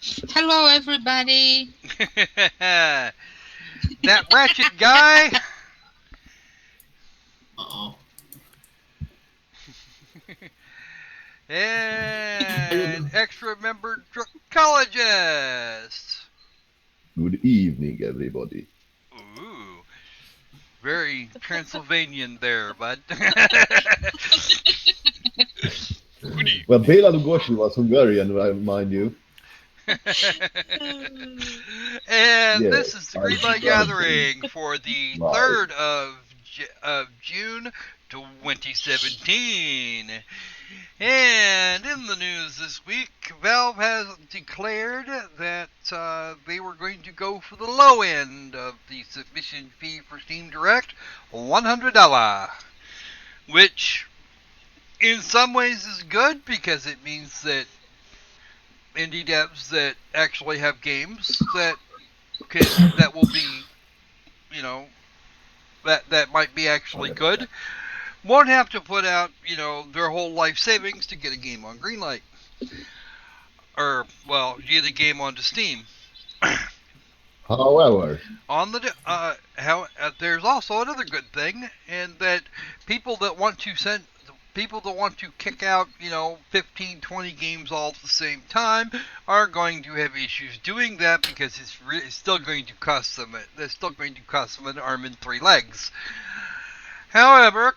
Hello, everybody. That ratchet guy. Uh-oh. And extra member dracologist. Good evening, everybody. Ooh, very Transylvanian there, bud. Good Well, evening. Bela Lugosi was Hungarian, mind you. And Yes, this is the I Greenlight love them. Gathering for the Right. 3rd of June 2017. And in the news this week, Valve has declared that they were going to go for the low end of the submission fee for Steam Direct, $100, which in some ways is good because it means that indie devs that actually have games that will be, you know, that might be actually good, won't have to put out, their whole life savings to get a game on Greenlight. Or, well, get a game onto Steam. However, On the there's also another good thing, and that people that want to send people that want to kick out 15, 20 games all at the same time are going to have issues doing that because it's still going to cost them. They're still going to cost them an arm and 3 legs. However,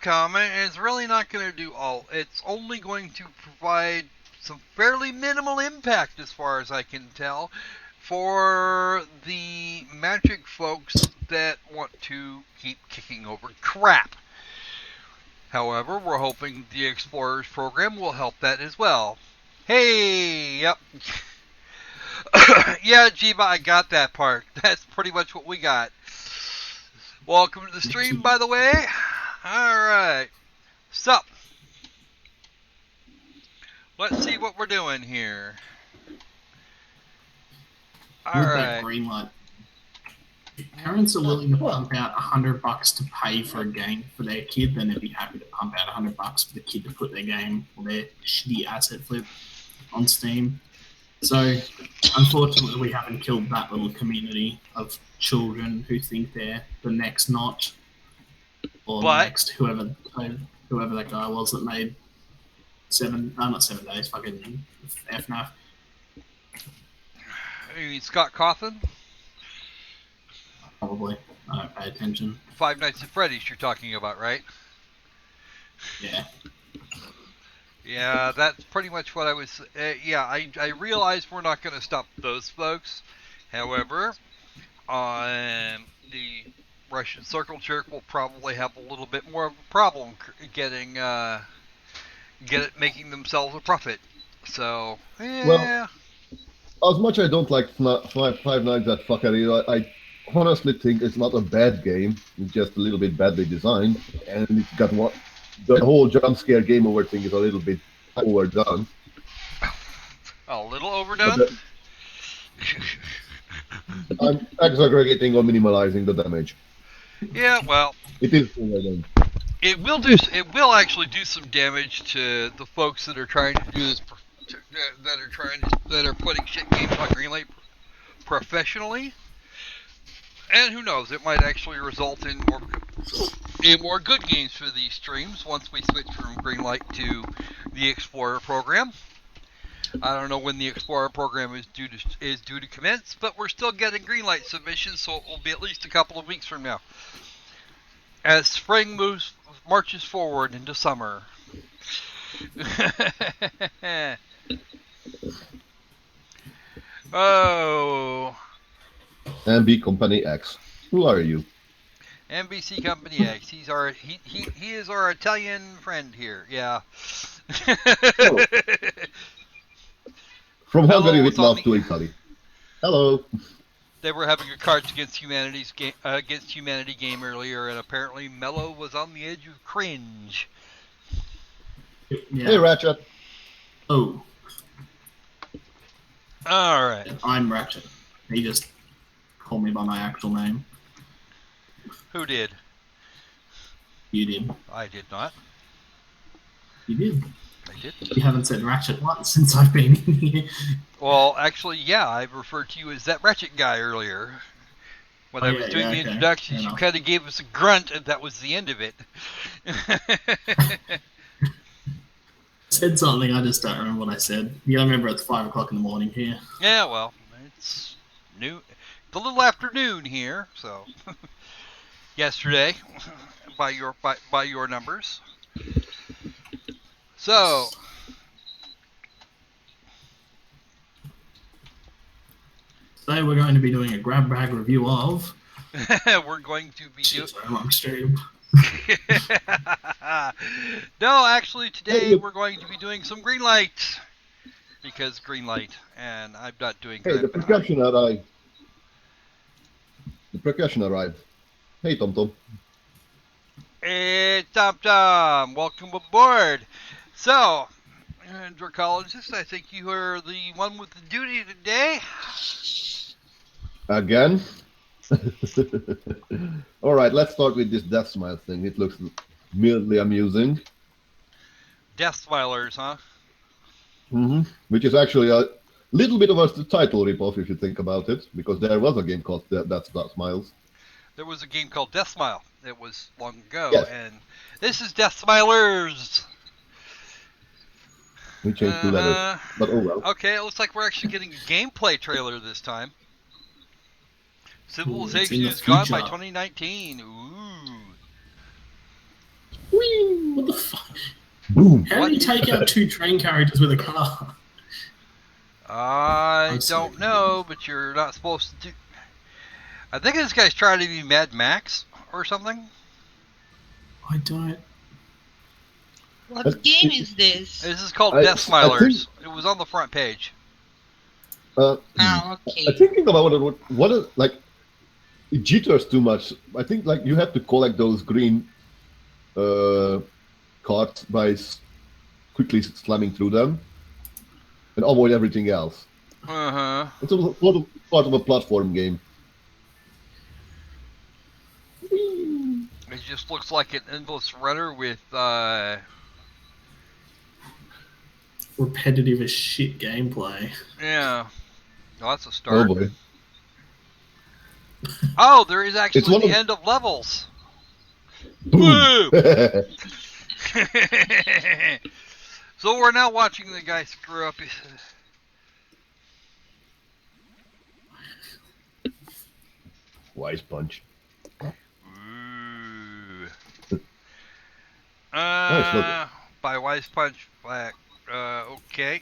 is really not going to do all. It's only going to provide some fairly minimal impact, as far as I can tell, for the Magic folks that want to keep kicking over crap. However, we're hoping the Explorers program will help that as well. Hey, yep. Yeah, Jiba, I got that part. That's pretty much what we got. Welcome to the stream, by the way. Alright. So, let's see what we're doing here. With that Alright. Greenlight, if parents are willing to pump out $100 to pay for a game for their kid, then they'd be happy to pump out $100 for the kid to put their game or their shitty asset flip on Steam. So, unfortunately, we haven't killed that little community of children who think they're the next Notch or the But, next whoever that guy was that made not 7 days, fucking FNAF. you mean Scott Cawthon? Probably. I don't pay attention. Five Nights at Freddy's you're talking about, right? Yeah. Yeah, that's pretty much what I was. Yeah, I realize we're not going to stop those folks. However, the Russian Circle Jerk will probably have a little bit more of a problem making themselves a profit. So, well, yeah. as much as I don't like Five Nights at Fuckery, I honestly think it's not a bad game. It's just a little bit badly designed, and it's got what the whole jump scare game over thing is a little bit overdone. A little But overdone. I'm exaggerating or minimalizing the damage. Yeah, well, It is overdone. it will actually do some damage to the folks that are trying to do this, that are putting shit games on Greenlight professionally. And who knows? It might actually result in more good games for these streams once we switch from Greenlight to the Explorer program. I don't know when the Explorer program is due to commence, but we're still getting Greenlight submissions, so it will be at least a couple of weeks from now. As spring marches forward into summer. Oh, MB Company X. Who are you? NBC Company X. He is our Italian friend here. Yeah. Oh, from Hungary Mello with was on love the. to Italy. Hello. They were having a Cards Against Humanity game earlier, and apparently Mello was on the edge of cringe. Yeah. Hey, Ratchet. Oh. All right. I'm Ratchet. He just called me by my actual name. Who did? You did. I did not. You did. I did. You haven't said Ratchet once since I've been in here. Well, actually, yeah, I referred to you as that Ratchet guy earlier. When I was doing the okay. introductions, Fair you enough. kind of gave us a grunt, and that was the end of it. Said something, I just don't remember what I said. You gotta remember it's 5 o'clock in the morning here. Yeah, well, it's new. It's a little afternoon here, so yesterday, by your numbers. So, Today we're going to be doing a grab bag review of. we're going to be doing. Shit, sorry, wrong stream. No, actually, today we're going to be doing some Greenlight. Because Greenlight, and I'm not doing Hey, good. the percussion arrived. The percussion arrived. Hey, Tom Tom. Hey, Tom Tom, welcome aboard. So, Dracologist, I think you are the one with the duty today. Again? Alright, let's start with this Death Smile thing. It looks mildly amusing. Death Smilers, huh? Which is actually a little bit of a title ripoff if you think about it, because there was a game called Death Smiles. There was a game called Death Smile. It was long ago, Yes. and this is Death Smilers. We changed the letters, but oh well. Okay, it looks like we're actually getting a gameplay trailer this time. Civilization is gone by 2019. Ooh. Whee! What the fuck? Boom! How do you take out 2 train carriages with a car? I don't know, but you're not supposed to do. I think this guy's trying to be Mad Max or something. I don't. What game is this? This is called I Death Smilers. It was on the front page. Oh, I'm okay. thinking about what is, like, it jitters too much. I think like you have to collect those green cards by quickly slamming through them and avoid everything else. It's a part of a platform game. It just looks like an endless runner with Repetitive as shit gameplay. yeah. Oh, that's a Oh start. boy. Oh, there is actually one the of- end of levels. Boom! Woo! So we're now watching the guy screw up his. Wise punch. Ooh. Nice, look. By Wise Punch Black. Okay.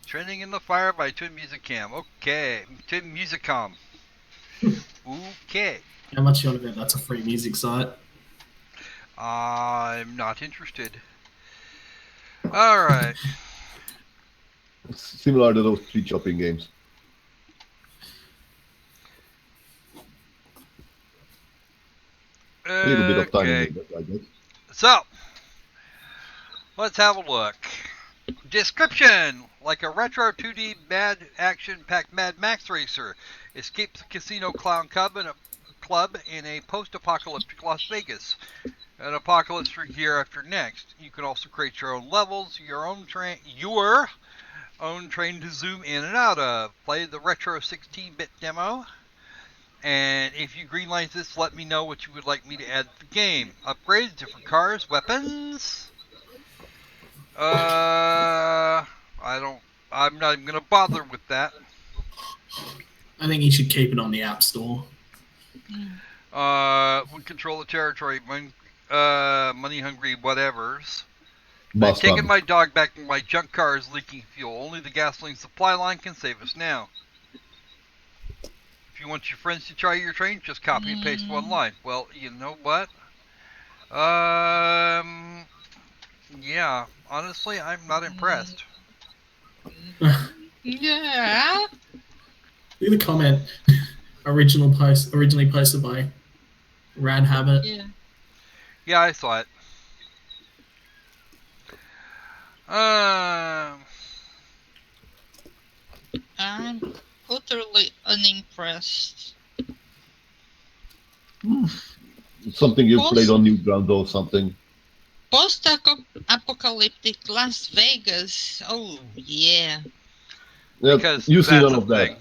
Trending in the Fire by Twin Musicam. Okay. Twin Musicom. Okay. How much you want to bet that's a free music site? I'm not interested. Alright. It's similar to those tree chopping games. A little bit of time in it, I guess. So, let's have a look. Description: like a retro 2D mad action-packed Mad Max racer, escapes the casino clown club in a post-apocalyptic Las Vegas. An apocalypse for year after next. You can also create your own levels, your own train to zoom in and out of. Play the retro 16-bit demo. And if you greenlight this, let me know what you would like me to add to the game. Upgrades, different cars, weapons. I'm not even gonna bother with that. I think you should keep it on the App Store. We control the territory, money hungry whatevers. I'm Must taking have. my dog back and my junk car is leaking fuel. Only the gasoline supply line can save us now. If you want your friends to try your train, just copy and paste one line. Well, you know what? Yeah, honestly, I'm not impressed. Yeah. Leave a comment. Originally posted by Rad Habit. Yeah. Yeah, I saw it. I'm utterly unimpressed. Something you've Post- played on Newground or something. Apocalyptic Las Vegas. Oh, yeah. Yeah, Because you see that's none a of that. thing.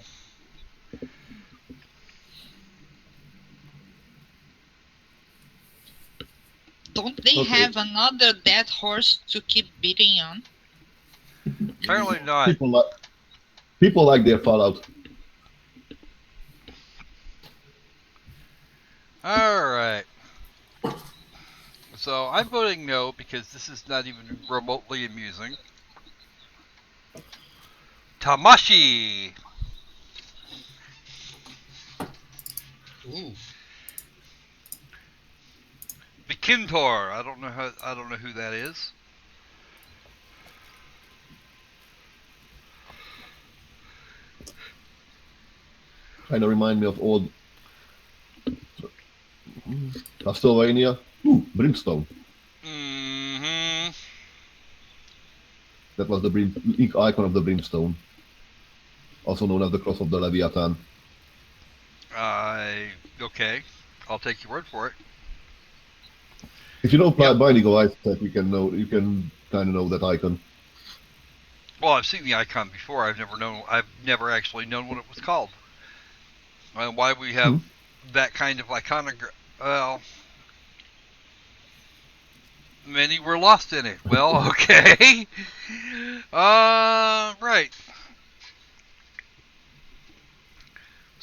Don't they Okay. have another dead horse to keep beating on? Apparently not. People like their Fallout. Alright. So I'm voting no because this is not even remotely amusing. Tamashi! Ooh. Vikintor. I don't know who that is. Kind of remind me of old Castlevania. Ooh, Brimstone. Mm-hmm. That was the ink icon of the Brimstone, also known as the Cross of the Leviathan. Okay. I'll take your word for it. If you know Yep. Binding of Isaac, you can kind of know that icon. Well, I've seen the icon before. I've never actually known what it was called. Why we have that kind of iconography? Well, many were lost in it. Well, okay. Right.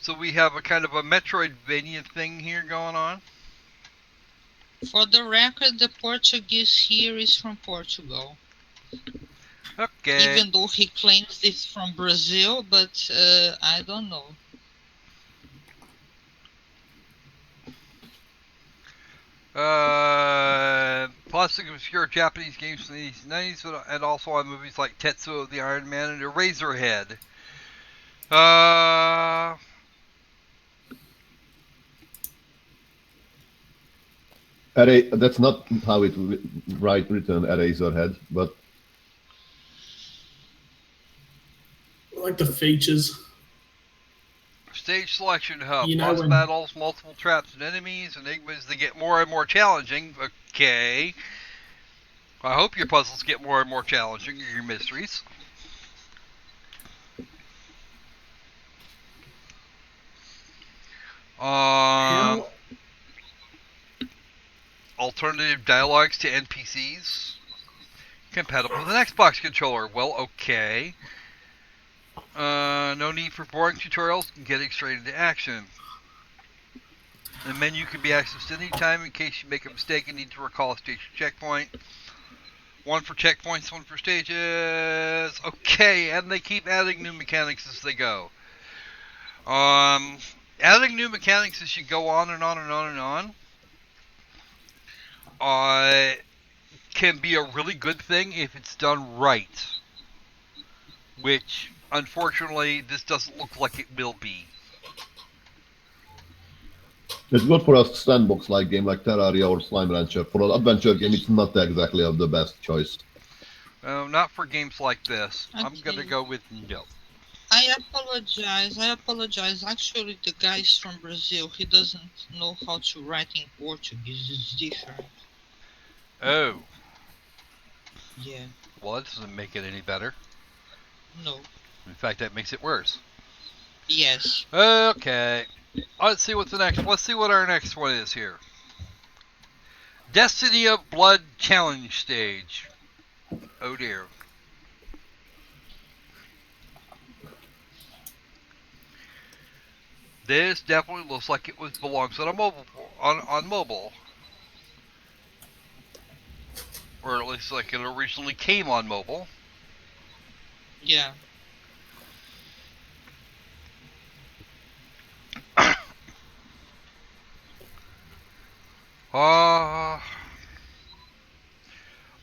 So we have a kind of a Metroidvania thing here going on. For the record, the Portuguese here is from Portugal. Okay. Even though he claims it's from Brazil, but I don't know. Classic obscure Japanese games from the 90s, and also on movies like Tetsuo the Iron Man and Eraserhead. That's not how it written Eraserhead, but I like the features. Stage selection hub, You know boss when- battles, multiple traps and enemies, enigmas that get more and more challenging. Okay. I hope your puzzles get more and more challenging, or your mysteries. How Alternative dialogues to NPCs. Compatible with an Xbox controller. Well, okay. No need for boring tutorials, getting straight into action. The menu can be accessed anytime in case you make a mistake and need to recall a station checkpoint. One for checkpoints, one for stages. Okay, and they keep adding new mechanics as they go. Adding new mechanics as you go on and on and on and on. Can be a really good thing if it's done right. Which, unfortunately, this doesn't look like it will be. it's good for a sandbox-like game like Terraria or Slime Rancher. For an adventure game, it's not exactly of the best choice. Not for games like this. Okay. I'm gonna go with no. I apologize. Actually, the guy is from Brazil. He doesn't know how to write in Portuguese. It's different. Oh. Yeah. Well, that doesn't make it any better. No. In fact, that makes it worse. Yes. Okay. Let's see what our next one is here. Destiny of Blood Challenge Stage. Oh dear. This definitely looks like it belongs on a mobile. Or at least like it originally came on mobile. Yeah.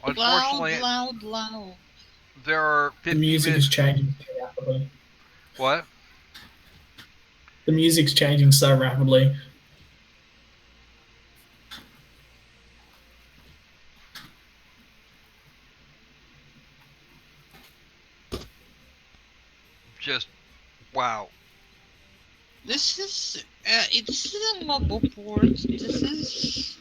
Unfortunately, Loud. there are 50 the music minutes. is changing so rapidly. What? The music's changing so rapidly. Just wow. This is it's a mobile port. This is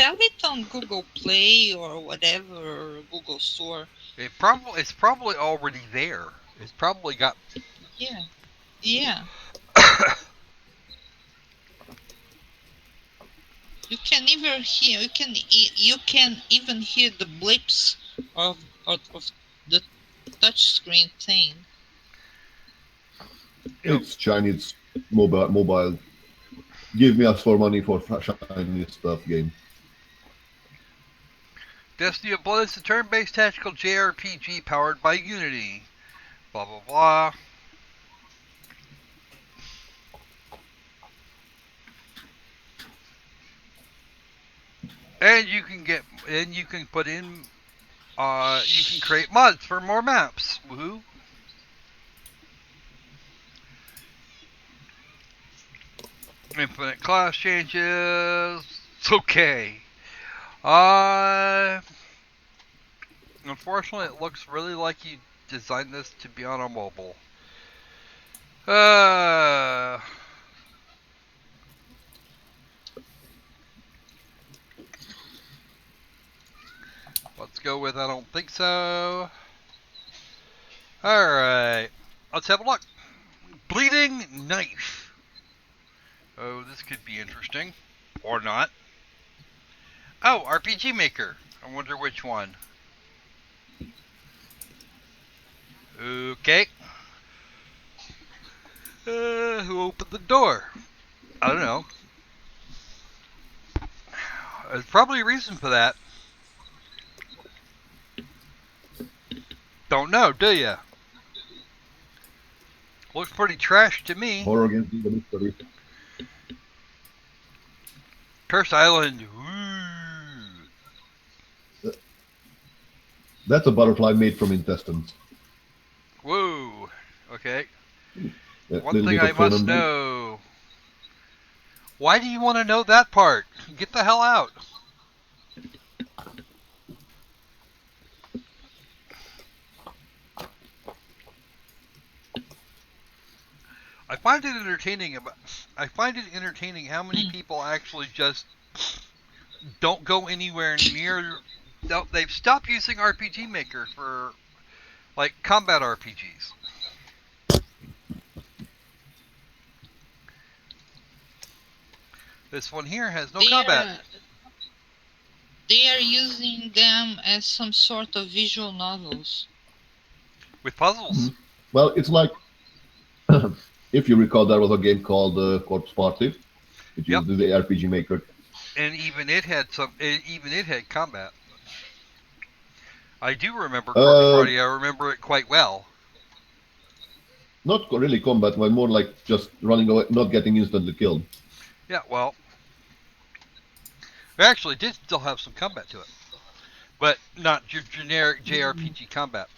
sell it on Google Play or whatever, or Google Store. It's probably already there. It's probably got. Yeah. Yeah. You can even hear. You can even hear the blips of the touchscreen thing. It's Chinese mobile. Give me us for money for shiny stuff game. Destiny of Blood is a turn-based tactical JRPG powered by Unity. Blah blah blah. And you can put in, you can create mods for more maps. Woohoo! Infinite class changes. It's okay. Unfortunately, it looks really like you designed this to be on a mobile. Let's go with I don't think so. Alright. Let's have a look. Bleeding Knife. Oh, this could be interesting. Or not. Oh, RPG Maker. I wonder which one. Okay. Who opened the door? I don't know. There's probably a reason for that. Don't know, do ya? Looks pretty trash to me. Horror games need a mystery. Curse Island. Ooh. That's a butterfly made from intestines. Whoa. Okay. One Little thing bit I of must Conan. know. Why do you want to know that part? Get the hell out. I find it entertaining how many people actually just don't go anywhere near. They've stopped using RPG Maker for like combat RPGs. This one here has no combat. They are using them as some sort of visual novels. With puzzles. Mm-hmm. Well, it's like, if you recall, there was a game called Corpse Party, which Yep. is the RPG Maker. And even it had combat. I do remember Corpse Party. I remember it quite well. Not really combat, but more like just running away, not getting instantly killed. Yeah, well, it actually did still have some combat to it, but not your generic JRPG combat.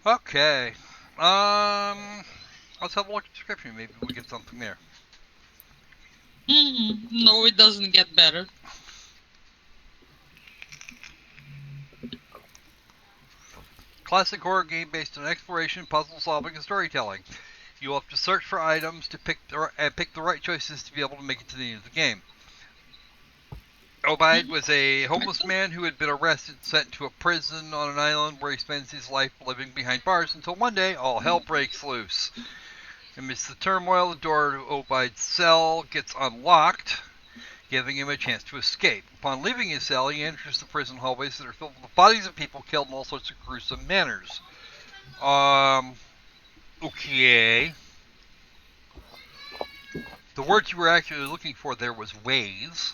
Okay, let's have a look at the description. Maybe we get something there. No, it doesn't get better. Classic horror game based on exploration, puzzle solving, and storytelling. You'll have to search for items to pick the right choices to be able to make it to the end of the game. Obaid was a homeless man who had been arrested and sent to a prison on an island where he spends his life living behind bars until one day all hell breaks loose. Amidst the turmoil, the door to Obaid's cell gets unlocked, giving him a chance to escape. Upon leaving his cell, he enters the prison hallways that are filled with the bodies of people killed in all sorts of gruesome manners. Okay. The word you were actually looking for there was ways.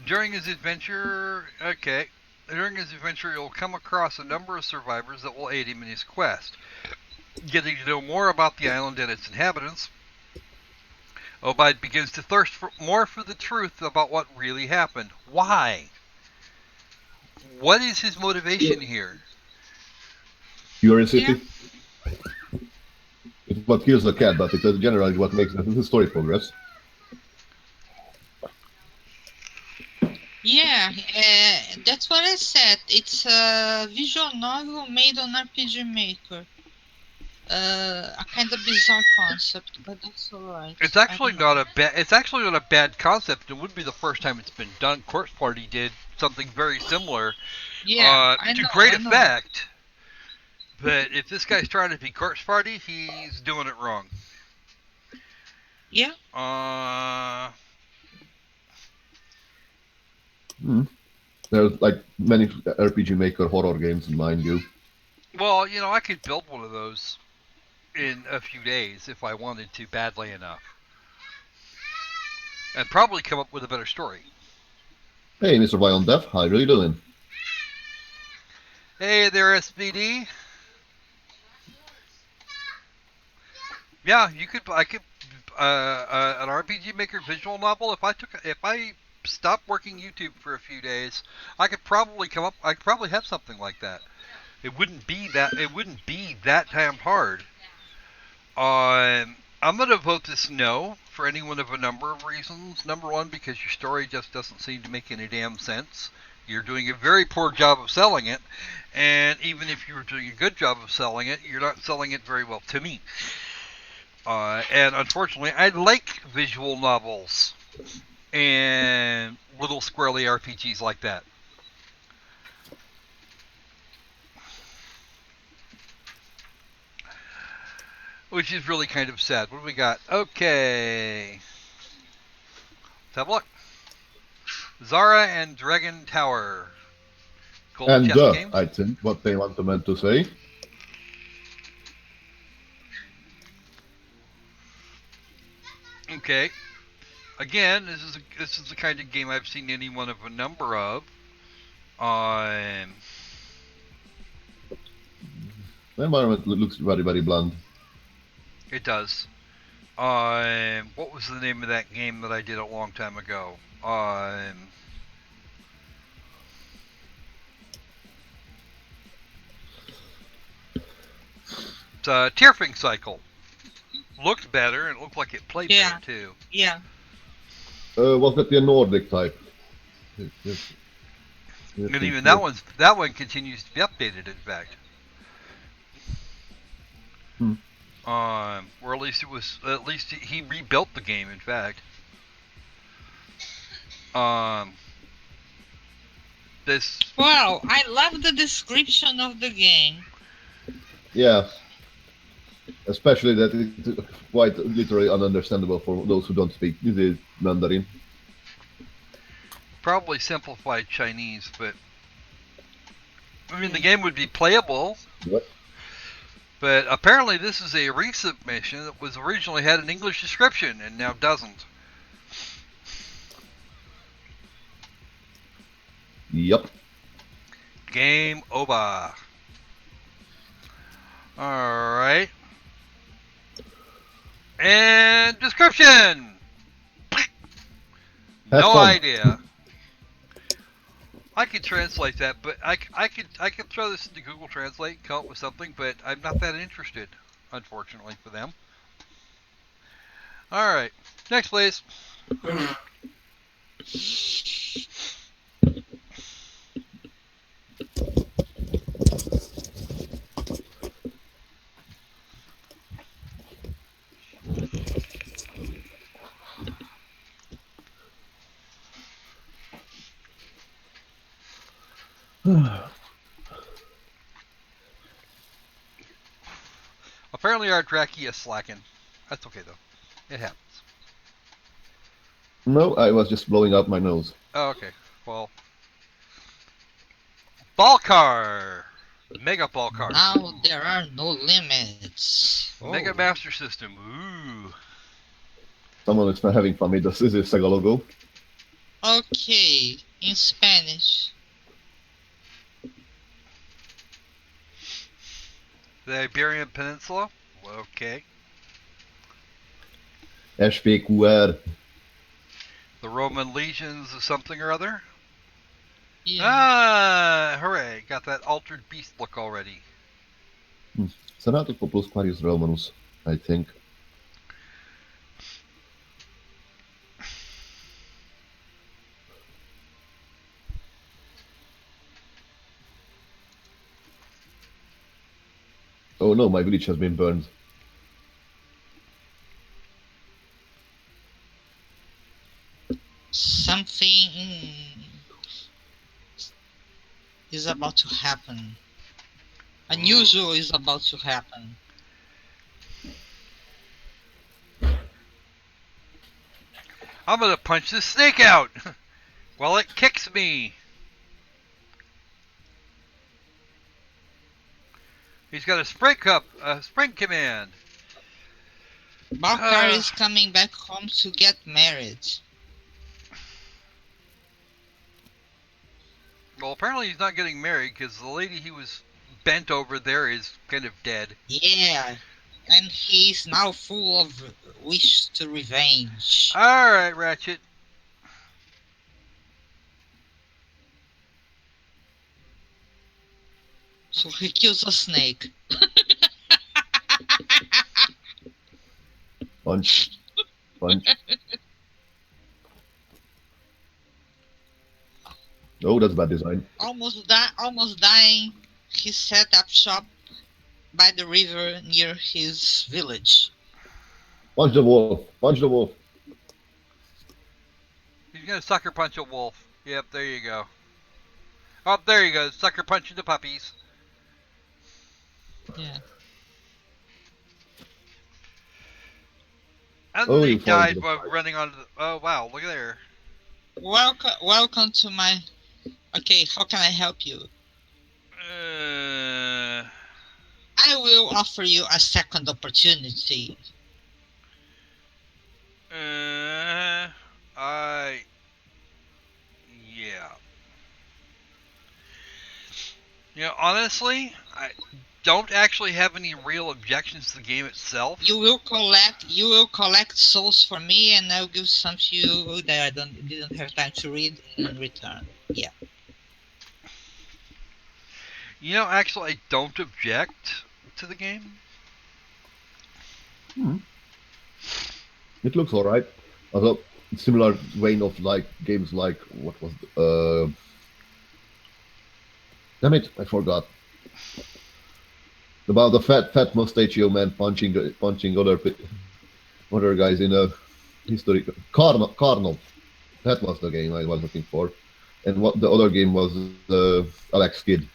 During his adventure, you'll come across a number of survivors that will aid him in his quest. Getting to know more about the island and its inhabitants, Obaid begins to thirst more for the truth about what really happened. Why? What is his motivation here? Curiosity. Yeah. It's what kills the cat, but it's generally what makes the story progress. Yeah, that's what I said. It's a visual novel made on RPG Maker. A kind of bizarre concept, but that's alright. It's actually not a bad. It's actually not a bad concept. It would be the first time it's been done. Corpse Party did something very similar, Yeah, I to know, great I know. effect. But if this guy's trying to be Corpse Party, he's doing it wrong. Yeah. There's like many RPG Maker horror games, mind you. Well, I could build one of those in a few days if I wanted to badly enough, and probably come up with a better story. Hey, Mr. Violent Death, how are you doing? Hey there, SVD. Yeah, you could. I could. An RPG Maker visual novel. If I stopped working YouTube for a few days, I could probably come up. I could probably have something like that. It wouldn't be that. It wouldn't be that damn hard. I'm gonna vote this no for any one of a number of reasons. Number one, because your story just doesn't seem to make any damn sense. You're doing a very poor job of selling it, and even if you were doing a good job of selling it, you're not selling it very well to me. And unfortunately, I like visual novels and little squirrely RPGs like that. Which is really kind of sad. What do we got? Okay. Let's have a look. Zara and Dragon Tower. Golden And Chess Games. I think what they want meant to say. Okay. Again, this is the kind of game I've seen any one of a number of. The environment looks very, very bland. It does. What was the name of that game that I did a long time ago? It's Tearfing Cycle. Looked better and it looked like it played better too. Yeah. Was that the Nordic type? Yes. And even that one continues to be updated, in fact. Or at least he rebuilt the game, in fact. This. Wow, I love the description of the game. Yeah. Especially that it's quite literally ununderstandable for those who don't speak the Mandarin. Probably simplified Chinese, but I mean the game would be playable. What? But apparently this is a resubmission that was originally had an English description and now doesn't. Yup. Game over. Alright. And description! No idea. I could translate that, but I could throw this into Google Translate and come up with something, but I'm not that interested, unfortunately for them. Alright. Next, please. Apparently our Draki is slacking. That's okay though. It happens. No, I was just blowing out my nose. Oh, okay. Well. Balcar! Mega Balcar. Now there are no limits. Mega Master System. Ooh. Someone is having fun with this. Is a Sega logo. Okay, in Spanish. The Iberian Peninsula? Okay. SPQR. The Roman legions of something or other? Yeah. Ah, hooray. Got that altered beast look already. Senatus Populus Quarius Romanus, I think. Oh no, my village has been burned. Something is about to happen. Ooh. Unusual is about to happen. I'm gonna punch this snake out while it kicks me. He's got a sprint command. Balkar is coming back home to get married. Well, apparently he's not getting married because the lady he was bent over there is kind of dead. Yeah, and he's now full of wish to revenge. Alright, Ratchet. So he kills a snake. Punch. Punch. Oh, that's bad design. Almost dying, he set up shop by the river near his village. Punch the wolf. Punch the wolf. He's gonna sucker punch a wolf. Yep, there you go. Oh, there you go. Sucker punching the puppies. Yeah. And Oh, then he you fall into died the by pipe. running onto the... Oh, wow. Look at there. Welcome to my... Okay, how can I help you? I will offer you a second opportunity. Yeah. You know, honestly, I don't actually have any real objections to the game itself. You will collect souls for me, and I'll give some to you that I didn't have time to read in return. Yeah. You know, actually, I don't object to the game. It looks alright. Although similar vein of like games like what was damn it, I forgot. About the fat mustachio man punching other guys in a history Carnal. That was the game I was looking for. And what the other game was Alex Kidd.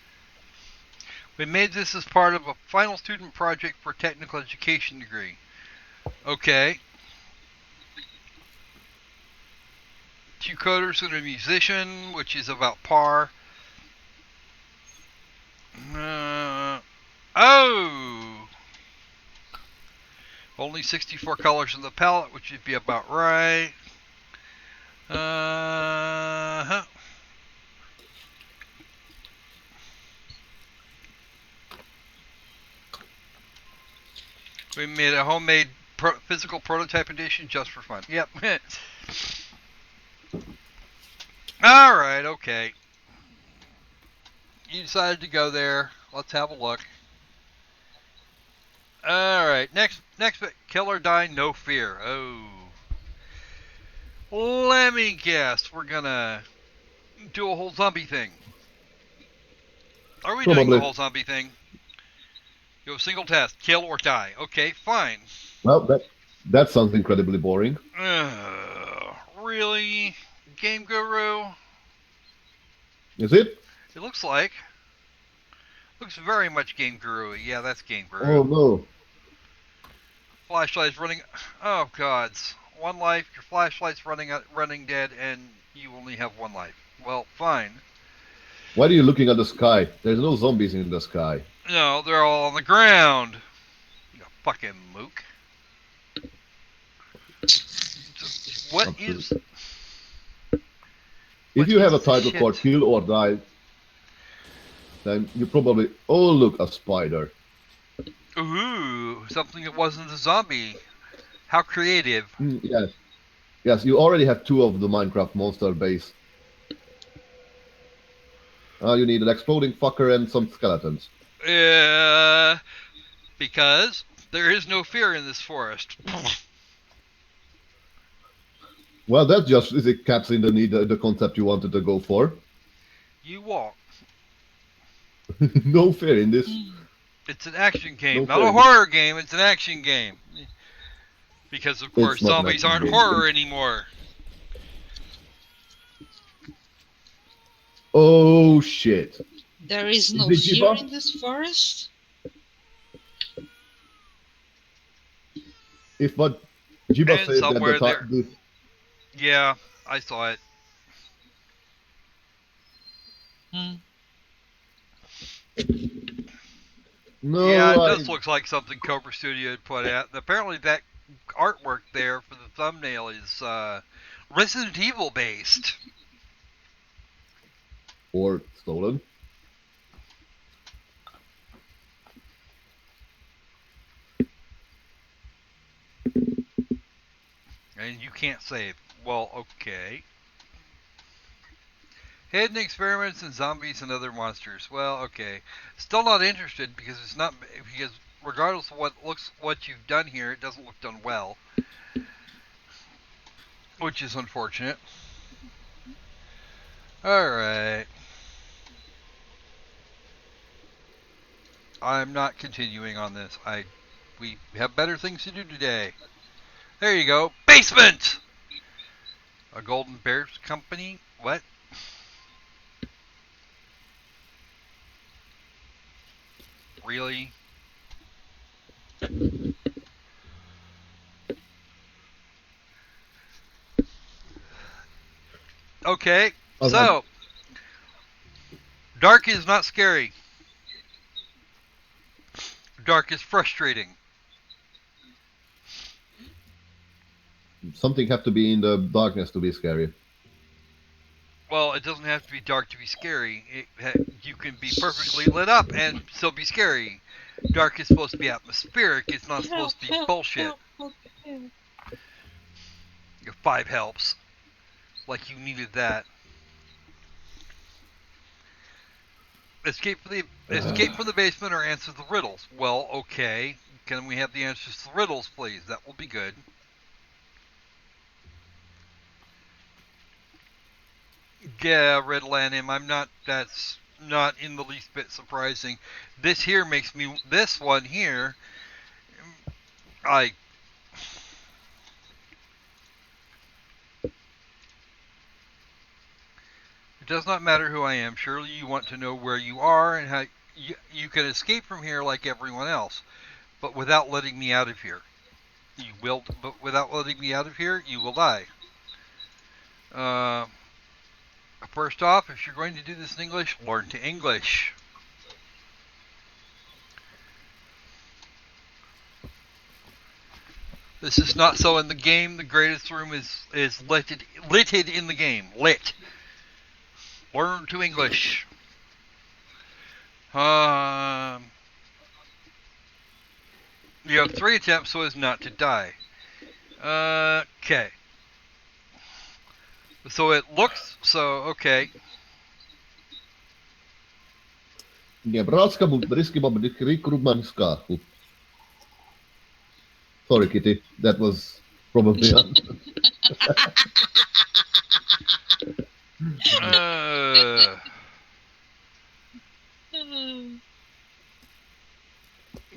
We made this as part of a final student project for technical education degree. Okay. Curator's a musician, which is about par. Oh! Only 64 colors in the palette, which would be about right. We made a homemade physical prototype edition just for fun. Yep. Alright, okay. You decided to go there. Let's have a look. Alright, next bit. Kill or die, no fear. Oh. Let me guess. We're gonna do a whole zombie thing. Are we doing the Probably. whole zombie thing? Do a single test. Kill or die. Okay, fine. Well, that sounds incredibly boring. Really? Game Guru? Is it? It looks like. Looks very much Game Guru. Yeah, that's Game Guru. Oh no. Flashlight's running. Oh gods. One life. Your flashlight's running dead, and you only have one life. Well, fine. Why are you looking at the sky? There's no zombies in the sky. No, they're all on the ground. You fucking mook. What is? If you have a title shit? called Kill or Die, then you probably... Oh, look, a spider. Ooh, something that wasn't a zombie. How creative. Yes. Yes, you already have two of the Minecraft monster base. You need an exploding fucker and some skeletons. Because there is no fear in this forest. Well, that just is it caps in the concept you wanted to go for. You walk. No fear in this. It's an action game, No not a fair. horror game. It's an action game. Because of course It's not an zombies action aren't game. horror anymore. Oh shit! There is Is no it fear Jiba? in this forest? If what Jiba And said that somewhere there, this yeah, I saw it. Hmm. Yeah, no, it I does look like something Cobra Studio had put out. Apparently, that artwork there for the thumbnail is Resident Evil based. or stolen. And you can't save. Well, okay. Hidden experiments in zombies and other monsters. Well, okay. Still not interested because it's not because regardless of what you've done here, it doesn't look done well, which is unfortunate. All right. I'm not continuing on this. We have better things to do today. There you go. Basement. A Golden Bears company. What? Really? Okay. Okay. So, dark is not scary. Dark is frustrating. Something have to be in the darkness to be scary. Well, it doesn't have to be dark to be scary. You can be perfectly lit up and still be scary. Dark is supposed to be atmospheric. It's not Help, supposed to be help, bullshit. help, help, help. Your 5 helps. Like you needed that. Escape from the basement or answer the riddles. Well, okay. Can we have the answers to the riddles, please? That will be good. Yeah, riddle him. That's not in the least bit surprising. This one here, I. It does not matter who I am. Surely you want to know where you are and how you can escape from here like everyone else, but without letting me out of here. But without letting me out of here, you will die. Uh, First off, if you're going to do this in English, learn to English. This is not so in the game. The greatest room is litted in the game. Lit. Learn to English. You have 3 attempts so as not to die. Okay. So it looks okay. Nebraska Rikrubmanska. Sorry, Kitty. That was probably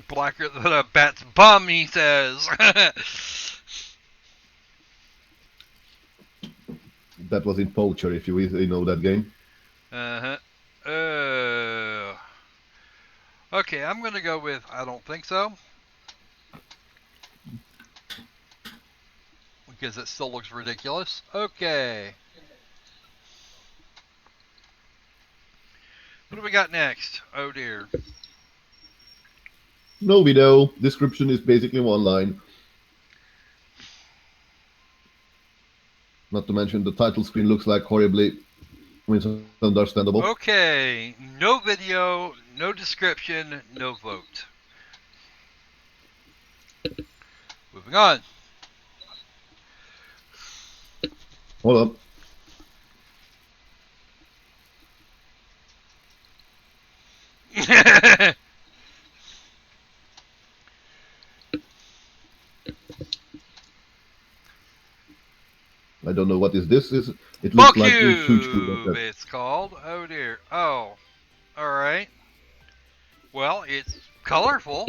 Blacker than a bat's bum, he says. that was in Poacher, if you know that game. Okay, I'm gonna go with I don't think so. Because it still looks ridiculous. Okay. What do we got next? Oh dear. No video. Description is basically one line. Not to mention the title screen looks like horribly misunderstandable. Okay. No video, no description, no vote. Moving on. Hold on. I don't know what is this. It looks like a huge it's called. Oh dear. Oh. Alright. Well, it's Colorful.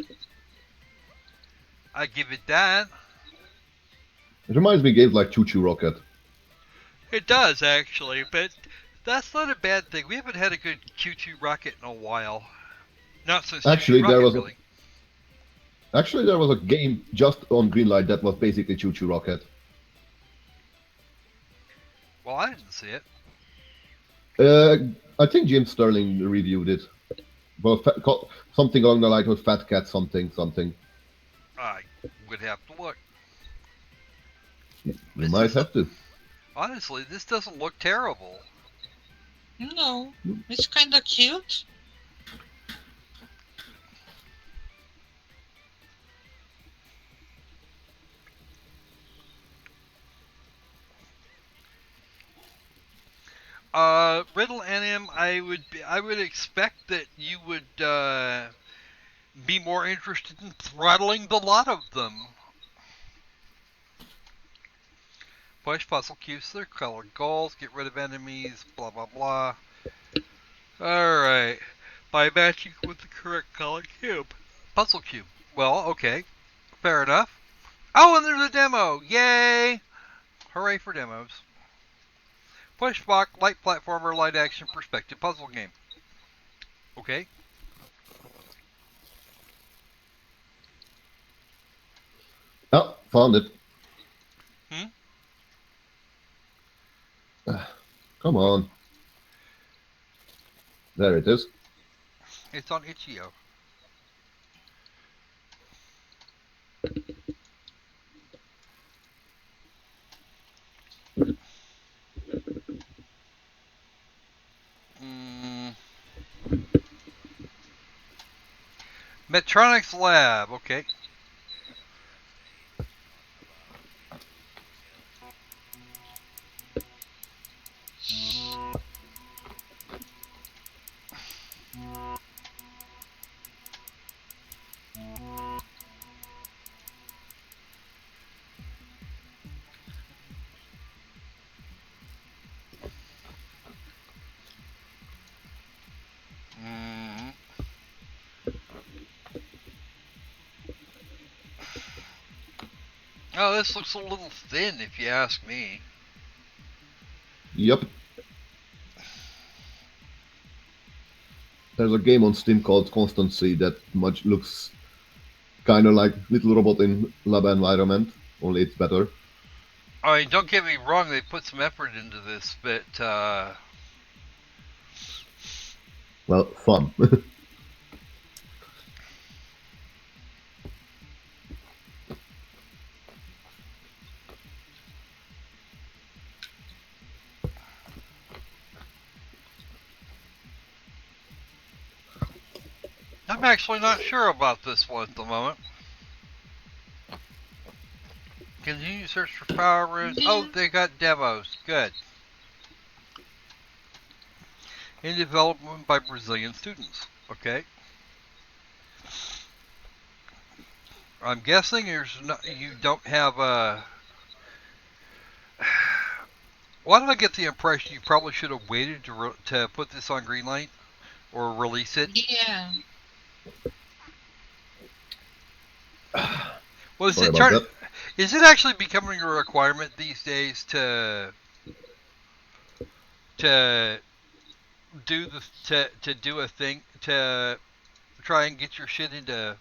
I give it that. It reminds me of games like Choo Choo Rocket. It does actually, but that's not a bad thing. We haven't had a good Choo Choo Rocket in a while. Not since Choo Choo Actually, there Rocket, was really. a game just on Greenlight that was basically Choo Choo Rocket. Well, I didn't see it. I think Jim Sterling reviewed it. Well, something along the line with Fat Cat something. I would have to look. You This might have to. Honestly, this doesn't look terrible. No, it's kind of cute. Riddle NM, I would expect that you would be more interested in throttling the lot of them. Push puzzle cubes, their colored goals, get rid of enemies, blah blah blah. Alright. By matching with the correct color cube. Puzzle cube. Well, okay. Fair enough. Oh, and there's a demo! Yay! Hooray for demos. Push block, light platformer, light action, perspective puzzle game. Okay. Oh, found it. Come on. There it is. It's on itch.io. Medtronics Lab, okay. Oh, this looks a little thin if you ask me. Yep. There's a game on Steam called Constancy that much looks kind of like Little Robot in lab environment, only it's better. I mean, don't get me wrong, they put some effort into this, but, Well, fun. I'm actually not sure about this one at the moment. Continue search for power rooms. Oh, they got demos. Good. In development by Brazilian students. Okay. I'm guessing you don't have a... Why did I get the impression you probably should have waited to put this on Greenlight? Or release it? Yeah. Well, Sorry about that. Is it actually becoming a requirement these days to do a thing to try and get your shit into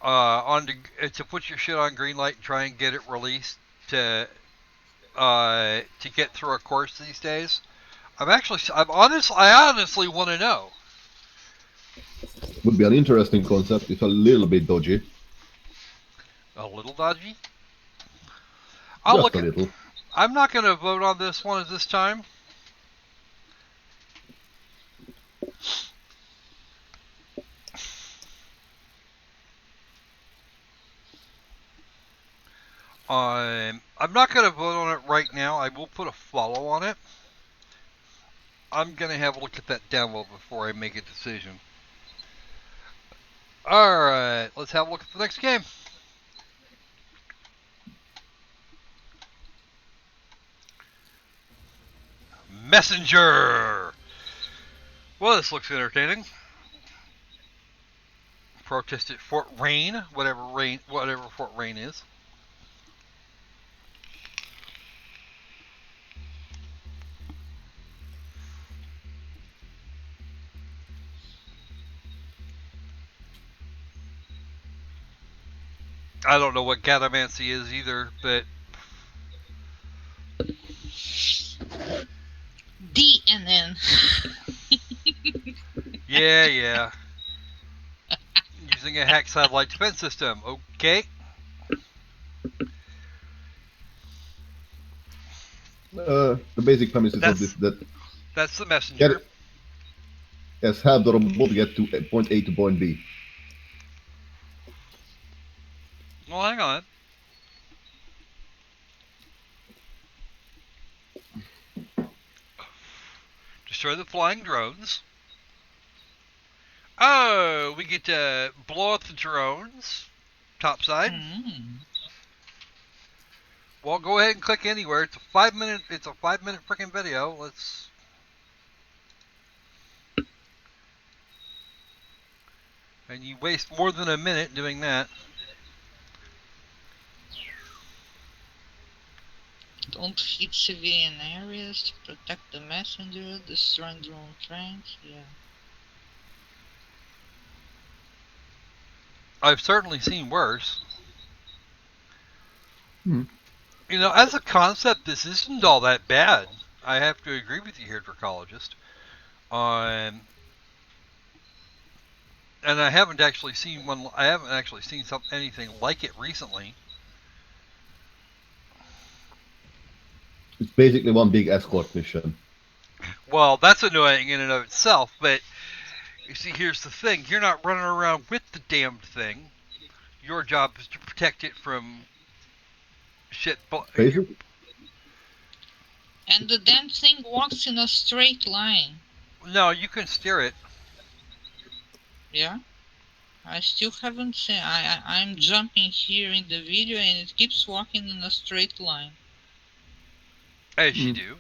to put your shit on Greenlight and try and get it released to get through a course these days? I honestly want to know. Would be an interesting concept. It's a little bit dodgy. A little dodgy. Just a little. I'm not going to vote on this one at this time. I'm not going to vote on it right now. I will put a follow on it. I'm going to have a look at that download before I make a decision. Alright, let's have a look at the next game. Messenger! Well, this looks entertaining. protest at Fort Rain, whatever Fort Rain is. I don't know what Gadamancy is either, but DNN. yeah. Using a hack satellite defense system. Okay. The basic premise is of this that That's the messenger. yes, have the robot get to point A to point B. Well, hang on. Destroy the flying drones. Oh, we get to blow up the drones. Topside. Well, go ahead and click anywhere. It's a 5-minute. It's a 5-minute freaking video. Let's. And you waste more than a minute doing that. Don't hit civilian areas to protect the messenger, destroying drone trains. Yeah. I've certainly seen worse. Hmm. You know, as a concept, this isn't all that bad. I have to agree with you here, Dracologist. And I haven't actually seen one. I haven't actually seen anything like it recently. It's basically one big escort mission. Well, that's annoying in and of itself, but you see, here's the thing. You're not running around with the damned thing. Your job is to protect it from shit. Basically, And the damn thing walks in a straight line. No, you can steer it. Yeah? I still haven't seen. I'm jumping here in the video and it keeps walking in a straight line. As you do.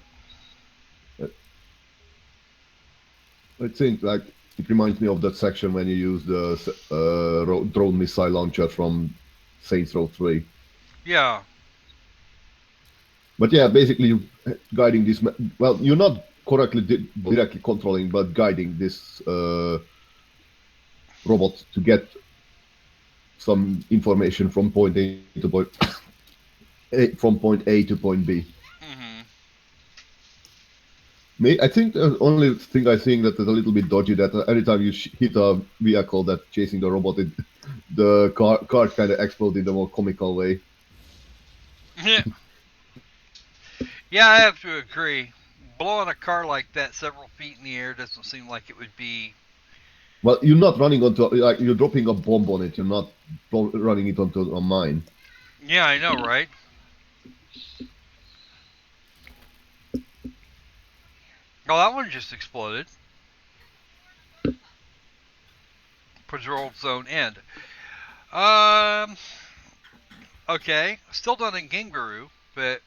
I think like it reminds me of that section when you use the drone missile launcher from Saints Row 3. Yeah. But yeah, basically guiding this. Well, you're not correctly directly controlling, but guiding this robot to get some information from point A to point from point A to point B. I think the only thing I think that is a little bit dodgy that every time you hit a vehicle that's chasing the robot, the car kind of explodes in a more comical way. Yeah, I have to agree. Blowing a car like that several feet in the air doesn't seem like it would be. Well, you're not running onto like you're dropping a bomb on it. You're not running it onto a mine. Yeah, I know, right? Oh, that one just exploded. Patrol zone end. Okay, still done in Game Guru, but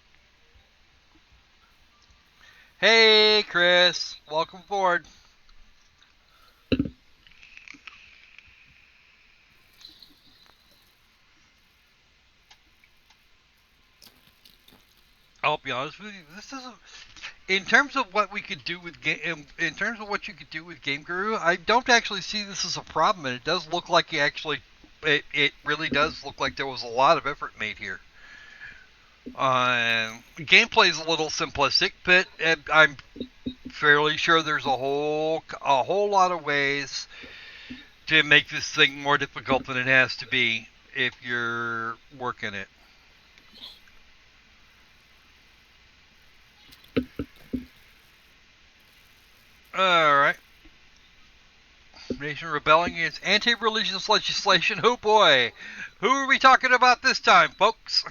hey, Chris, welcome aboard. I'll be honest with you. This isn't. In terms of what we could do with in terms of what you could do with Game Guru, I don't actually see this as a problem, and it does look like you actually. It really does look like there was a lot of effort made here. Gameplay is a little simplistic, but I'm fairly sure there's a whole lot of ways to make this thing more difficult than it has to be if you're working it. Alright. Nation rebelling against anti-religious legislation. Oh boy. Who are we talking about this time, folks?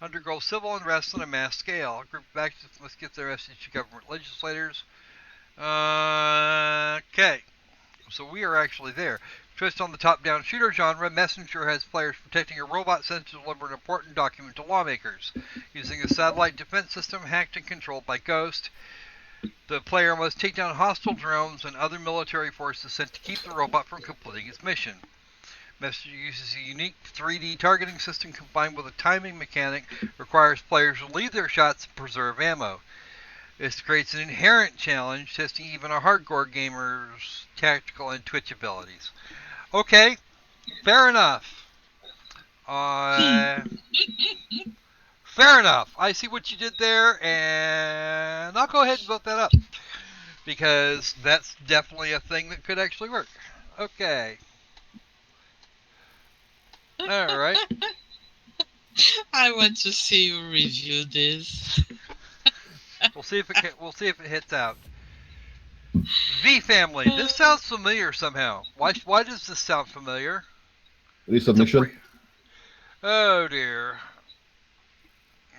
Undergo civil unrest on a mass scale. A group of activists must get their message to government legislators. Okay. So we are actually there. Twist on the top-down shooter genre, Messenger has players protecting a robot sent to deliver an important document to lawmakers. Using a satellite defense system hacked and controlled by Ghost, the player must take down hostile drones and other military forces sent to keep the robot from completing its mission. Master uses a unique 3D targeting system combined with a timing mechanic requires players to lead their shots and preserve ammo. This creates an inherent challenge, testing even a hardcore gamer's tactical and twitch abilities. Okay, fair enough. Fair enough. I see what you did there, and I'll go ahead and vote that up. Because that's definitely a thing that could actually work. Okay. Alright. I want to see you review this. We'll see if it hits out. V Family. This sounds familiar somehow. Why does this sound familiar? Resubmission. Oh dear.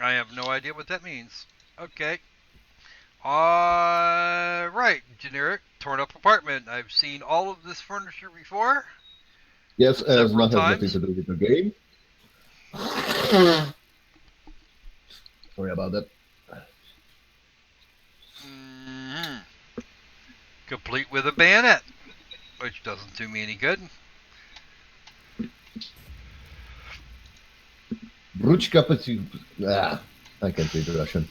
I have no idea what that means. Okay. Alright. Generic torn up apartment. I've seen all of this furniture before. Yes, as Several not has nothing times. to do with the game. Sorry about that. Mm-hmm. Complete with a bayonet, which doesn't do me any good. Bruchka. I can't read Russian.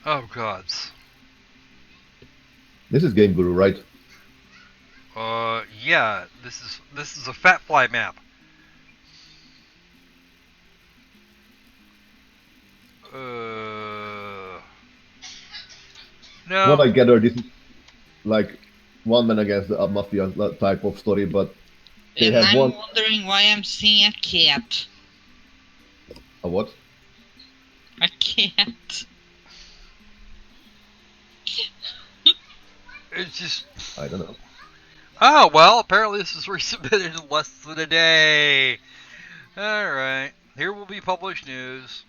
Oh gods. This is Game Guru, right? Yeah. This is a fat fly map. No. What I gather, this is like one man against the mafia type of story, but they And have I'm one. wondering why I'm seeing a cat. A what? A cat. It's just. I don't know. Oh well. Apparently this is resubmitted in less than a day. All right. Here will be published news.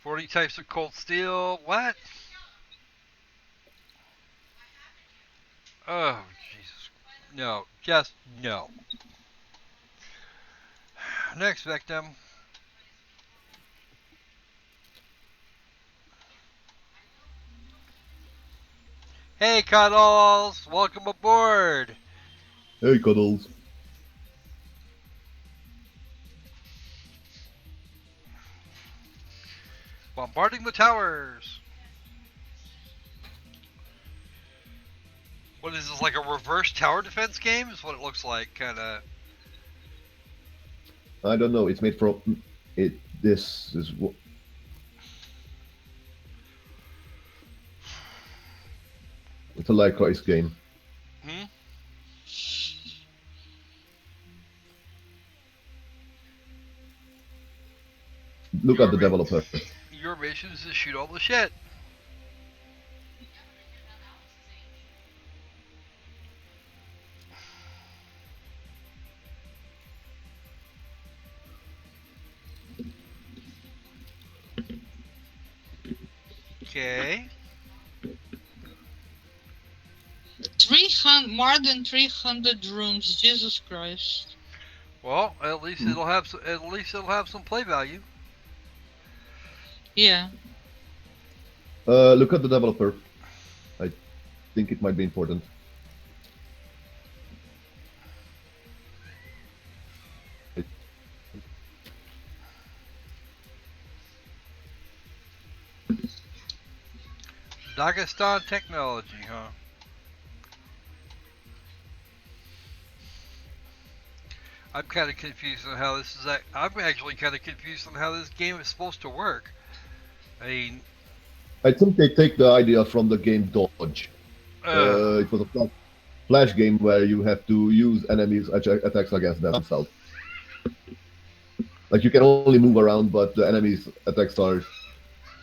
"40 types of cold steel." What? Oh, Jesus. No. Just no. Next victim. Hey, Cuddles. Welcome aboard. Hey, Cuddles. Bombarding the towers. What is this, like a reverse tower defense game? Is what it looks like, kinda. I don't know. It's made from it. This is what. It's a likewise game. Hmm? Look at the developer. Your mission is to shoot all the shit. Okay. 300, more than 300 rooms. Jesus Christ. Well, at least it'll have some play value. Yeah. Look at the developer. I think it might be important. Dagestan technology, huh? I'm kind of confused on how this is. I'm actually kind of confused on how this game is supposed to work. I mean, I think they take the idea from the game Dodge. It was a flash game where you have to use enemies' attacks against themselves. Like you can only move around, but the enemies' attacks are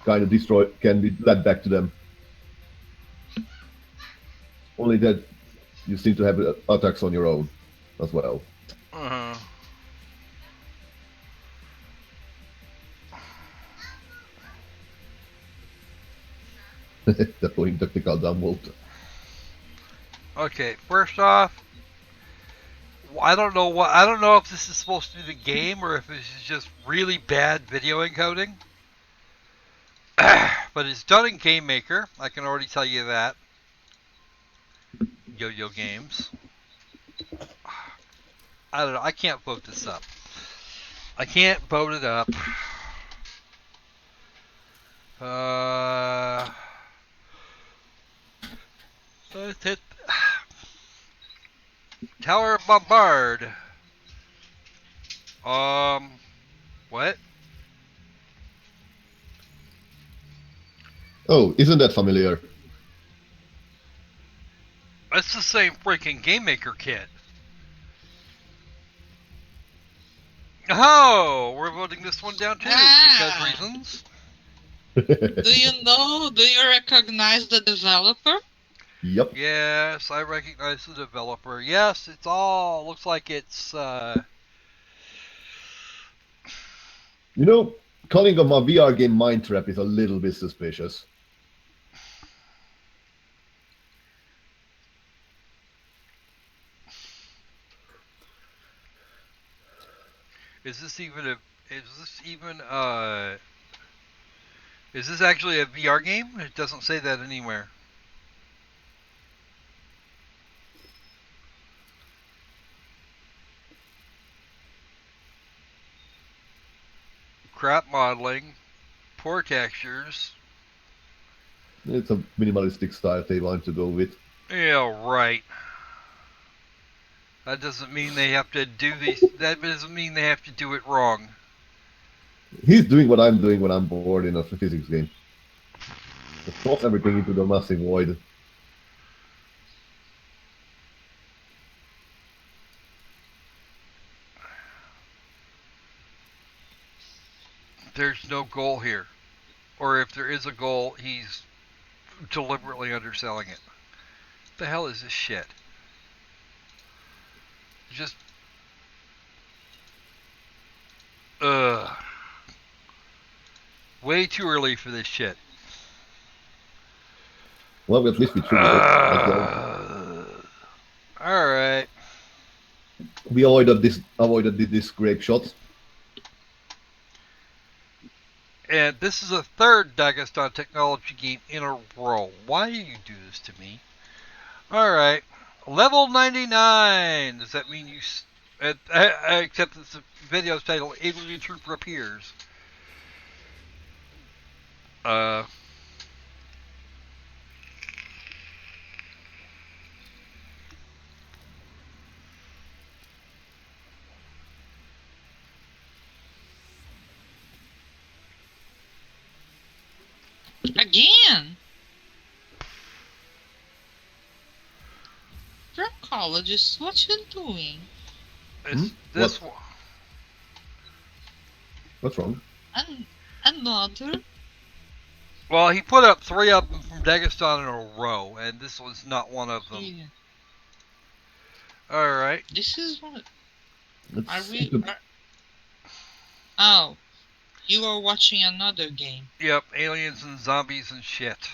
kind of destroyed, can be led back to them. Only that you seem to have attacks on your own as well. uh-huh. Deploying tactical downvolt. Okay, first off, I don't know if this is supposed to be the game or if this is just really bad video encoding. but it's done in Game Maker. I can already tell you that. Yo-Yo Games. I don't know. I can't vote this up. I can't vote it up. Let's hit Tower Bombard. What? Oh, isn't that familiar? It's the same freaking Game Maker kit. Oh, we're voting this one down too because reasons. Do you know? Do you recognize the developer? Yep. Yes, I recognize the developer. Yes, it's all looks like it's You know, calling of my VR game Mind Trap is a little bit suspicious. is this even a is this even is this actually a VR game? It doesn't say that anywhere. Crap modeling, poor textures. It's a minimalistic style they want to go with. Yeah, right. That doesn't mean they have to do these. That doesn't mean they have to do it wrong. He's doing what I'm doing when I'm bored in a physics game. Just toss everything into the massive void. There's no goal here. Or if there is a goal, he's deliberately underselling it. What the hell is this shit? Just way too early for this shit. Well, at least we choose it. Alright. We avoided this grape shot. And this is a third Dagestan Technology game in a row. Why do you do this to me? Alright. Level 99! Does that mean you... except the video's title, Alien Trooper Appears. Again! Prochologist, what you doing? This What? one. What's wrong? Another? Well, he put up 3 of them from Dagestan in a row, and this was not one of them. Yeah. Alright. This is what... Let's Are see we... Oh. You are watching another game. Yep, aliens and zombies and shit.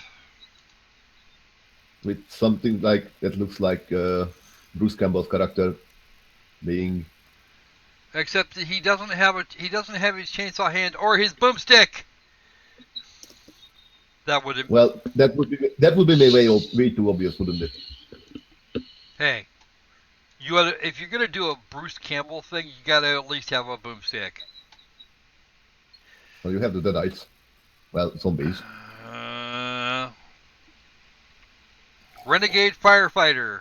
with something like that looks like Bruce Campbell's character being. Except that he doesn't have his chainsaw hand or his boomstick. That would have. Well, that would be way too obvious, wouldn't it? Hey, if you're gonna do a Bruce Campbell thing, you gotta at least have a boomstick. Well, you have the Deadites. Well, zombies. Renegade Firefighter.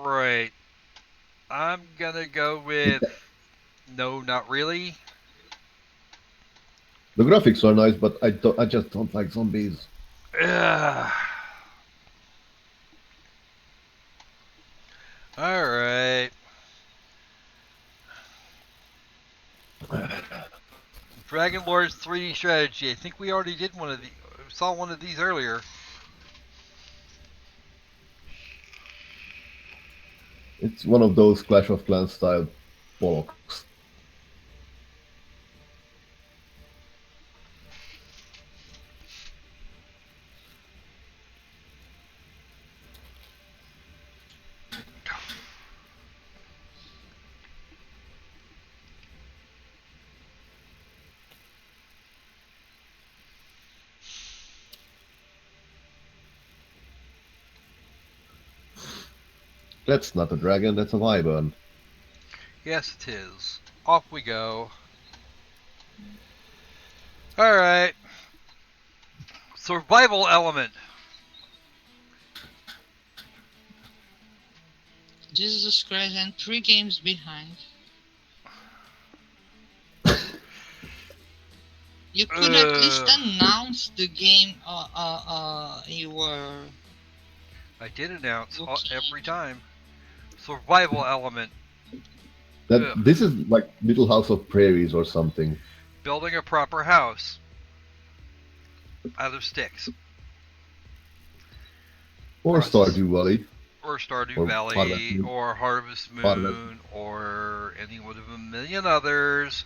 Right. I'm gonna go with no, not really. The graphics are nice, but I just don't like zombies. Alright. Dragon Lord's 3D strategy. I think we already did saw one of these earlier. It's one of those Clash of Clans style bollocks. That's not a dragon, that's a wyvern. Yes, it is. Off we go. Alright. Survival element. Jesus Christ, and 3 games behind. You could at least announce the game you were I did announce every looking. time. Survival element. That Ugh. this is like Little House of Prairies or something. Building a proper house out of sticks. Or Process. Stardew Valley. Or Stardew Or Harvest Valley, Moon. or Harvest Harvest. Moon, or any one of a million others.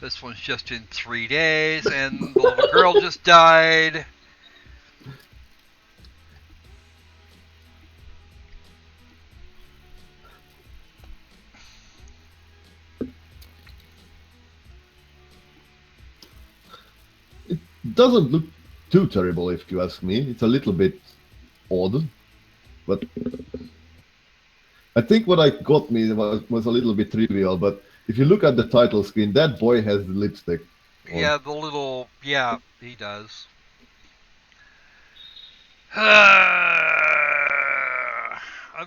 This one's just in 3 days, and the little girl just died. It doesn't look too terrible if you ask me. It's a little bit odd. But I think what I got me was a little bit trivial, but if you look at the title screen, that boy has the lipstick on. Yeah, the little... Yeah, he does. I'm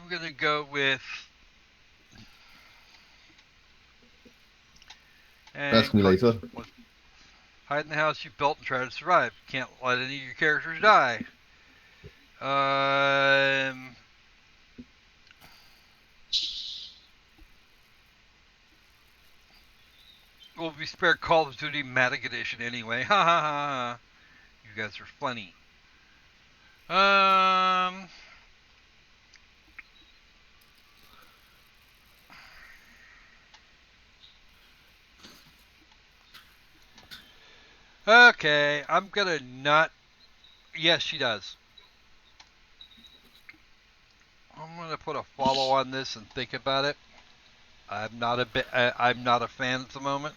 gonna go with... Ask me later. Hide in the house you built and try to survive. Can't let any of your characters die. We'll be spared Call of Duty Matic Edition anyway. Ha ha ha ha. You guys are funny. Okay, I'm gonna not... Yes, she does. I'm gonna put a follow on this and think about it. I'm not a fan at the moment.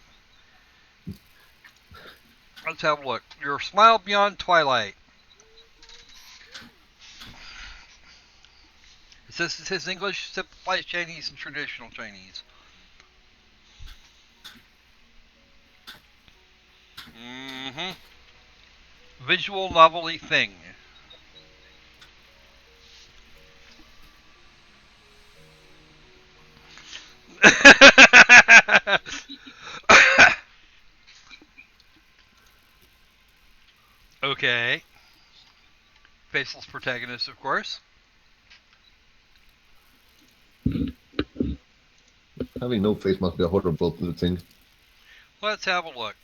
Let's have a look. Your Smile Beyond Twilight. It says English, simplified Chinese, and traditional Chinese. Mm-hmm. Visual novelty thing. Okay. Faceless protagonist, of course. Having no face must be a horrible thing. Let's have a look.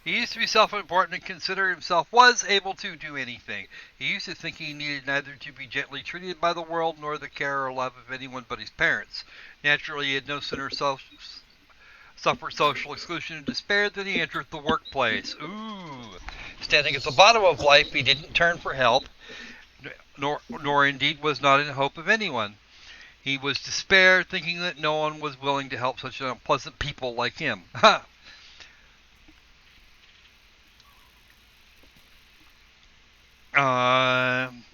He used to be self-important and consider himself was able to do anything. He used to think he needed neither to be gently treated by the world nor the care or love of anyone but his parents. Naturally, he had no sooner suffered social exclusion and despair than he entered the workplace. Ooh. Standing at the bottom of life, he didn't turn for help, nor indeed was not in hope of anyone. He was despair, thinking that no one was willing to help such unpleasant people like him. Ha!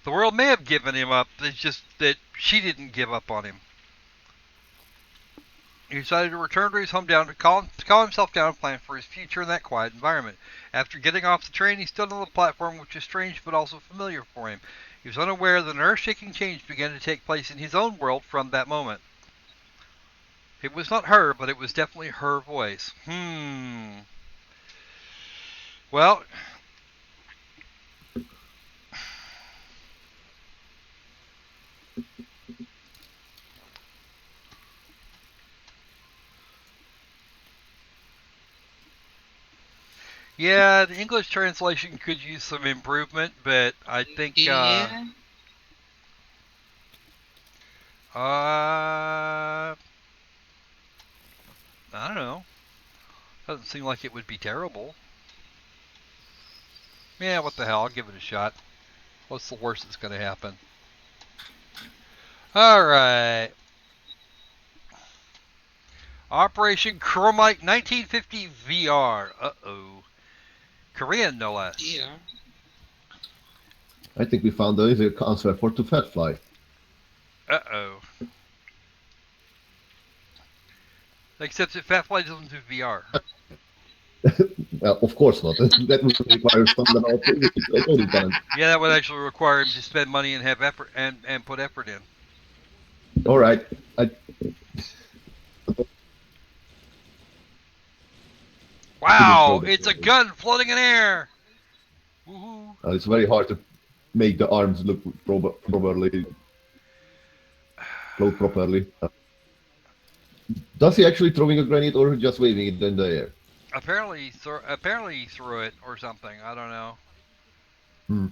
The world may have given him up. It's just that she didn't give up on him. He decided to return to his hometown to calm himself down and plan for his future in that quiet environment. After getting off the train, he stood on the platform, which was strange but also familiar for him. He was unaware that an earth-shaking change began to take place in his own world from that moment. It was not her, but it was definitely her voice. Well... Yeah, the English translation could use some improvement, but I think, Yeah. I don't know. Doesn't seem like it would be terrible. Yeah, what the hell, I'll give it a shot. What's the worst that's going to happen? Alright. Operation Chromite 1950 VR. Uh-oh. Korean, no less. Yeah. I think we found the easy answer for to Fatfly. Uh-oh. Except that Fatfly doesn't do VR. Well, of course not. That would require fundamental coding talent. Yeah, that would actually require him to spend money and have effort and put effort in. All right. Wow, it's a gun floating in air. Woohoo! It's very hard to make the arms look properly, float properly. Does he actually throwing a grenade or just waving it in the air? Apparently he threw it or something. I don't know. Hmm.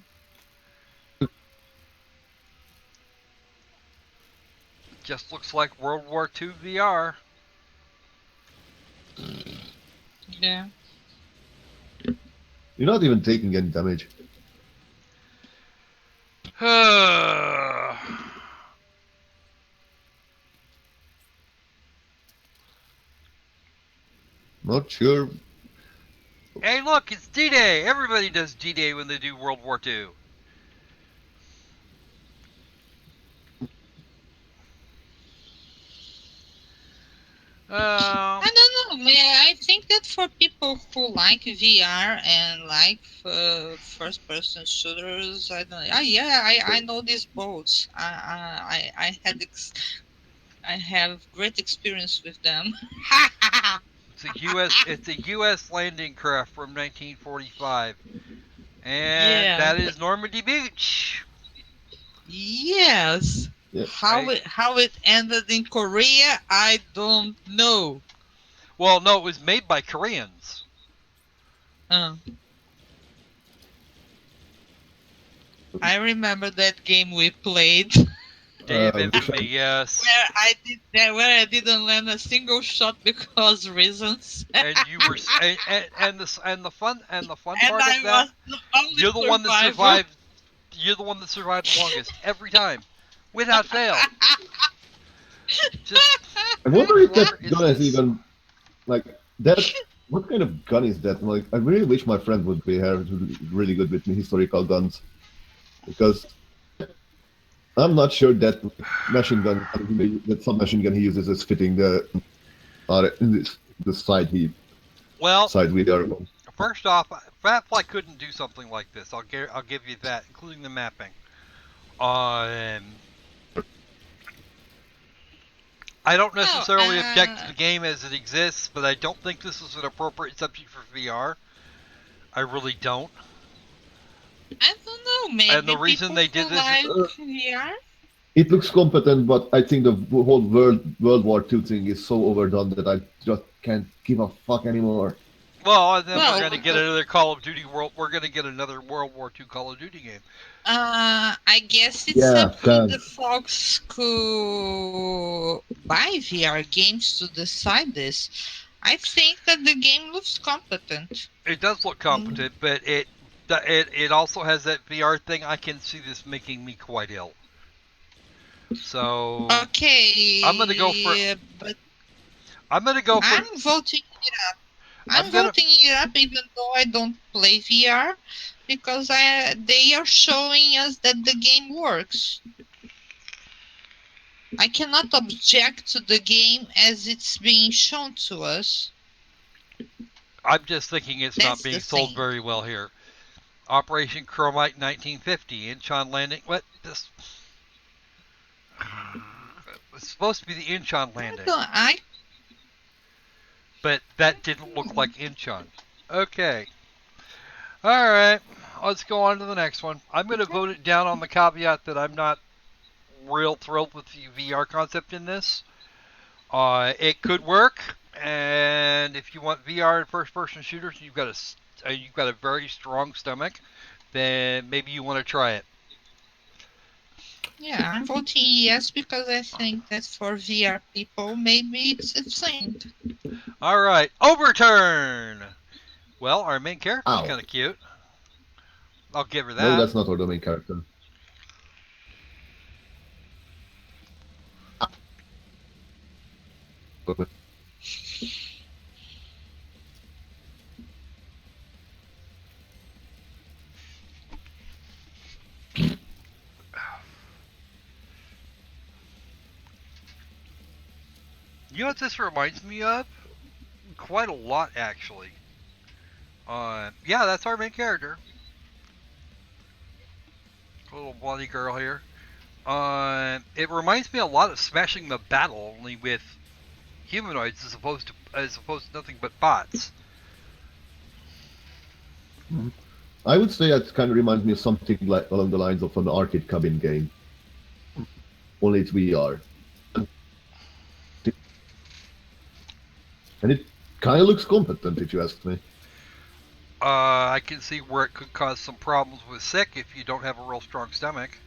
Just looks like World War II VR. Yeah. You're not even taking any damage. Not sure. Hey, look, it's D-Day. Everybody does D-Day when they do World War II. I don't know, man. I think that for people who like VR and like first-person shooters, I don't. Yeah, I know these boats. I have great experience with them. It's a U.S. landing craft from 1945, and Yeah. that is Normandy Beach. Yes. Yeah. How it ended in Korea, I don't know. Well, no, it was made by Koreans. Uh, I remember that game we played Day of which Infamy, yes. where I didn't land a single shot because reasons. And you were and the fun And part I of that, was the only you're the one that survivor. survived. You're the one that survived the longest every time, without fail. Just I wonder if where that is gun is this? even like that. What kind of gun is that? Like, I really wish my friend would be here, really good with historical guns, because I'm not sure that machine gun, that submachine gun he uses is fitting the Well, side we are on. first off, Fatfly couldn't do something like this. I'll give you that, including the mapping. I don't Oh, necessarily object to the game as it exists, but I don't think this is an appropriate subject for VR. I really don't. I don't know. And the Maybe reason people they did who this, like VR. It looks competent, but I think the whole World War II thing is so overdone that I just can't give a fuck anymore. well, and then we're Well, going to get another Call of Duty World. We're going to get another World War II Call of Duty game. I guess it's Yeah, up to the folks who buy VR games to decide this. I think that the game looks competent. It does look competent, but it also has that VR thing. I can see this making me quite ill. So Okay, I'm gonna go for. but I'm gonna go for. I'm voting it up. I'm I'm gonna. voting it up even though I don't play VR because they are showing us that the game works. I cannot object to the game as it's being shown to us. I'm just thinking it's not That's the being sold thing. very well here. Operation Chromite 1950, Incheon landing. What this? It's supposed to be the Incheon landing, but that didn't look like Incheon. Okay. All right. Let's go on to the next one. I'm going to vote it down on the caveat that I'm not real thrilled with the VR concept in this. It could work, and if you want VR and first-person shooters, you've got a very strong stomach, then maybe you want to try it. Yeah, I'm voting yes because I think that for VR people, maybe it's a thing. All right, overturn. Well, our main character is Ow. kind of cute. I'll give her No, that. that's not our main character. You know what this reminds me of? Quite a lot, actually. Yeah, that's our main character. A little bloody girl here. It reminds me a lot of Smashing the Battle, only with humanoids as opposed to nothing but bots. I would say it kind of reminds me of something like along the lines of an arcade cabin game. Only it's VR. And it kind of looks competent, if you ask me. I can see where it could cause some problems with sick if you don't have a real strong stomach.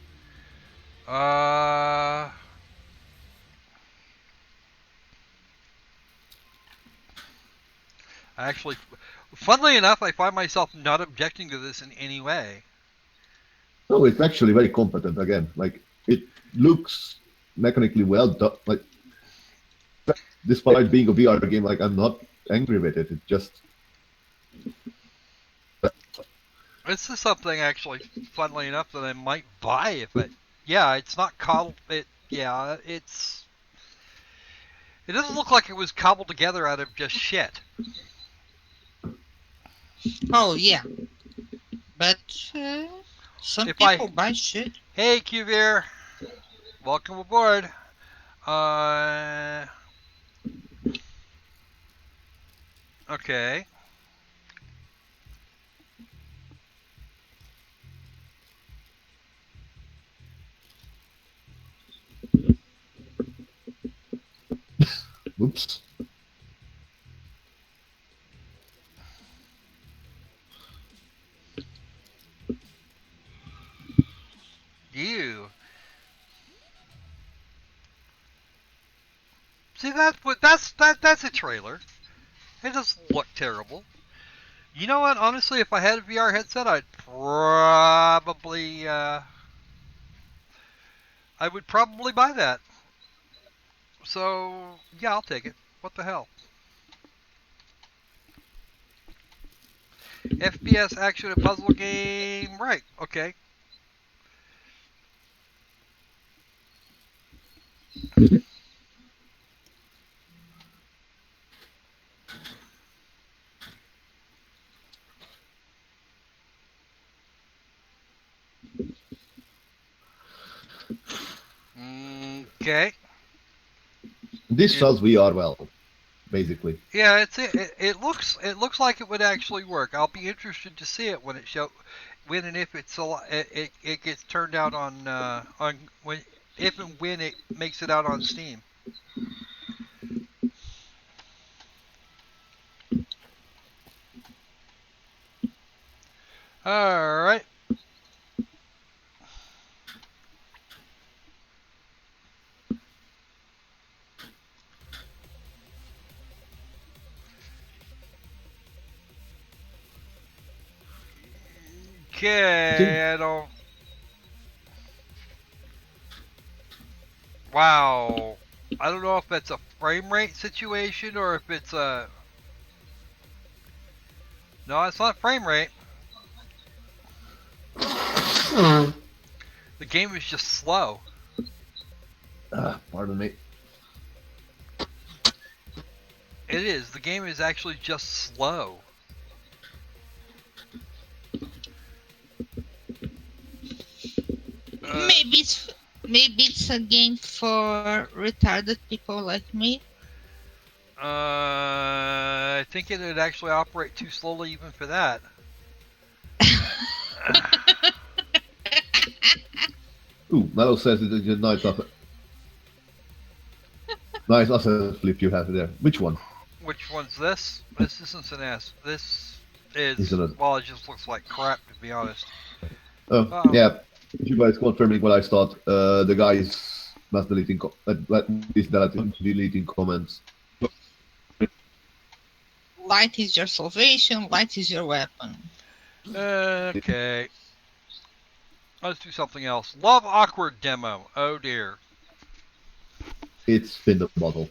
Actually, funnily enough, I find myself not objecting to this in any way. No, it's actually very competent again. Like, it looks mechanically well done. Like, despite being a VR game, like, I'm not angry with it. It just. This is something actually, funnily enough, that I might buy if it. Yeah, it's not cobbled. It doesn't look like it was cobbled together out of just shit. Oh yeah, but some If people I, buy shit. hey Qvir, welcome aboard. Uh, okay. Oops. You. See that's a trailer. It doesn't look terrible. You know what? Honestly, if I had a VR headset, I would probably buy that. So yeah, I'll take it. What the hell? FPS action and puzzle game, right? Okay. Okay. This sells VR well, basically. Yeah, it looks like it would actually work. I'll be interested to see it when and if it gets turned out on when if and when it makes it out on Steam. All right. I think Okay. I don't. Wow. I don't know if that's a frame rate situation or if it's a. No, it's not frame rate. The game is just slow. pardon me. It is. The game is actually just slow. Maybe it's a game for retarded people like me. I think it would actually operate too slowly even for that. Ooh, Mello says it is a nice asset flip you have there. Which one? Which one's this? This isn't an S. This is, Isn't it? well, it just looks like crap, to be honest. Yeah. You guys confirming what I thought. The guy is mass deleting, deleting comments. Light is your salvation. Light is your weapon. Okay. Let's do something else. Love Awkward demo. Oh dear. It's spin the bottle.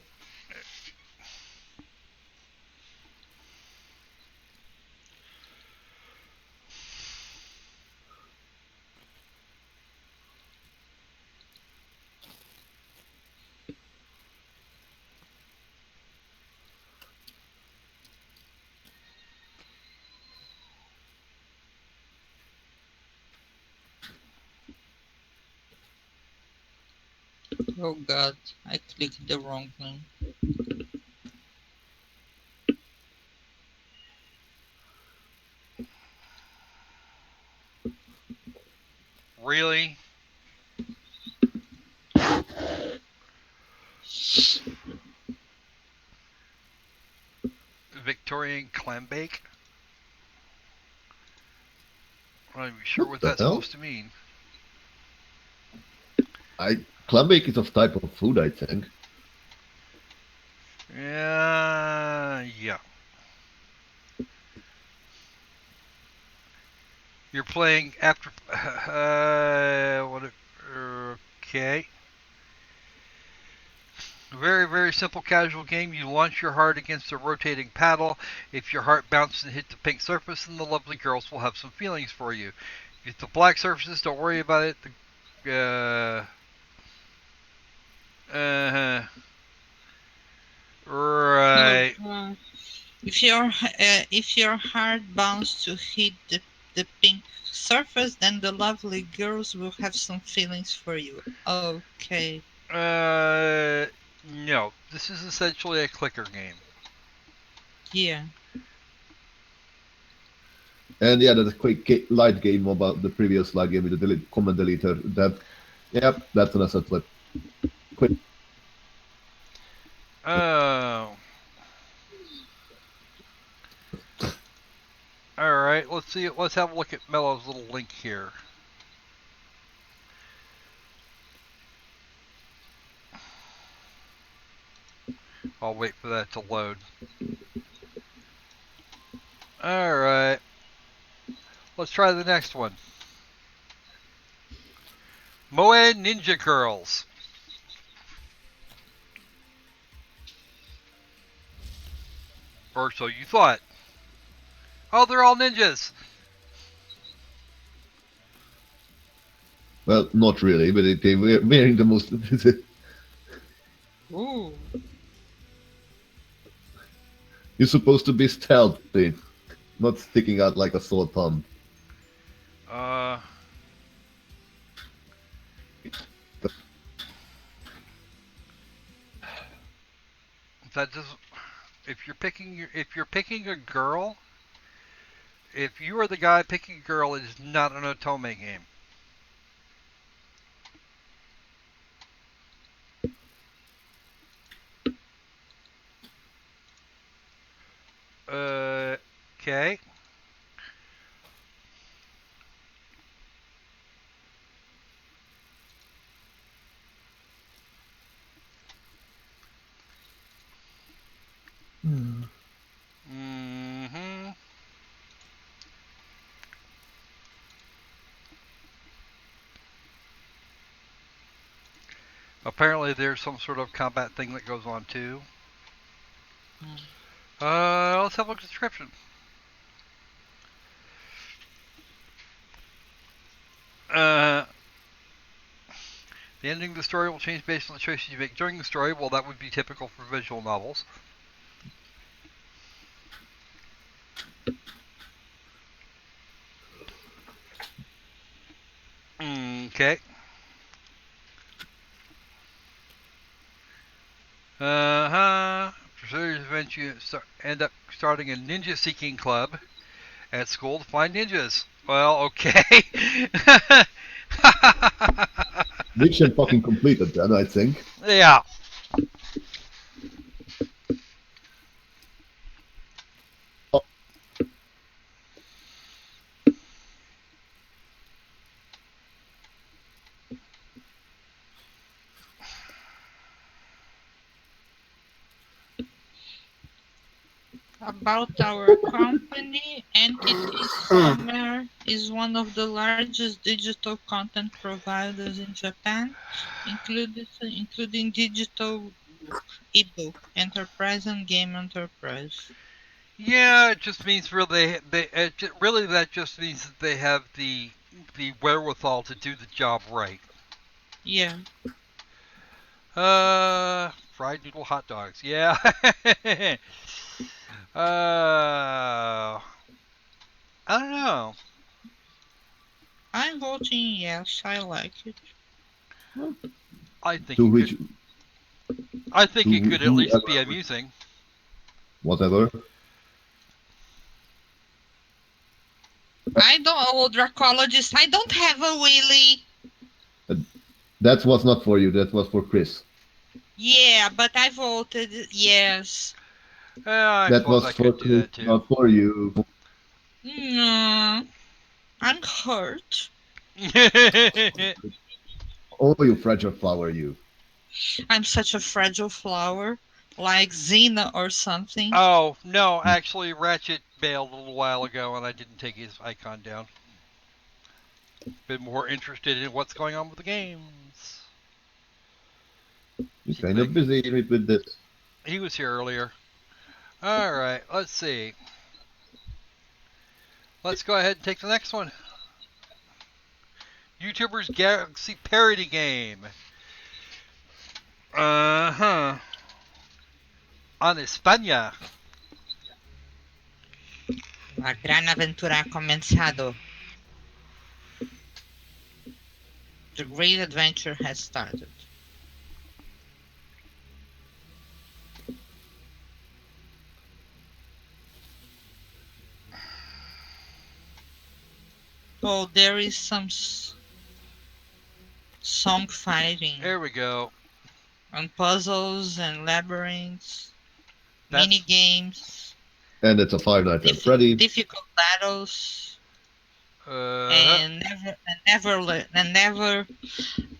Oh god, I clicked the wrong one. Really? Victorian clam bake? I'm not even sure What what the that's hell? supposed to mean. Clam bake is a type of food, I think. Yeah. You're playing after. What? Okay. Very, very simple casual game. You launch your heart against a rotating paddle. If your heart bounces and hits the pink surface, then the lovely girls will have some feelings for you. If the black surfaces, don't worry about it. Uh, Oh right. god. If your heart bounds to hit the pink surface, then the lovely girls will have some feelings for you. Okay. Uh, no. This is essentially a clicker game. Yeah. And yeah, the light game about the previous light game with the command deleter. Yep, that's an asset flip. Quick. Oh. Alright, let's see. Let's have a look at Mello's little link here. I'll wait for that to load. Alright. Let's try the next one. Moe Ninja Girls. Or so you thought. Oh, they're all ninjas. Well, not really, but they were wearing the most. Ooh. You're supposed to be stealthy, not sticking out like a sore thumb. Uh, that just if you're picking a girl, if you are the guy picking a girl, it is not an Otome game. Okay. Mm-hmm. Apparently, there's some sort of combat thing that goes on too. Mm. Let's have a look at the description. Uh, the ending of the story will change based on the choices you make during the story. Well, that would be typical for visual novels. Okay. Uh-huh. For serious events, you end up starting a ninja seeking club at school to find ninjas. Well, okay. Mission fucking completed then, I think. Yeah. About our company, Entity Somewhere is one of the largest digital content providers in Japan, including digital book, ebook, enterprise, and game enterprise. Yeah, it just means really that just means that they have the wherewithal to do the job right. Yeah, Fried noodle hot dogs. Yeah. I don't know. I'm voting yes. I like it. I think To it could. which I think it to could at least be whoever, amusing. whatever. I don't, oh, Dracologist, I don't have a Willy. That was not for you. That was for Chris. Yeah, but I voted yes. I That suppose was I for could do Chris, that too. not for you. Mm, I'm hurt. Oh, you fragile flower, you. I'm such a fragile flower, like Xena or something. Oh, no, actually, Ratchet bailed a little while ago and I didn't take his icon down. Been more interested in what's going on with the games. You're Seems kind like of busy with this. he was here earlier. Alright, let's see. Let's go ahead and take the next one. YouTuber's Galaxy parody game. Uh-huh. On España. La gran aventura ha comenzado. The great adventure has started. Oh, there is some song fighting There we go. and puzzles and labyrinths, mini That's games, And it's a Five Nights at Freddy. difficult battles, uh and never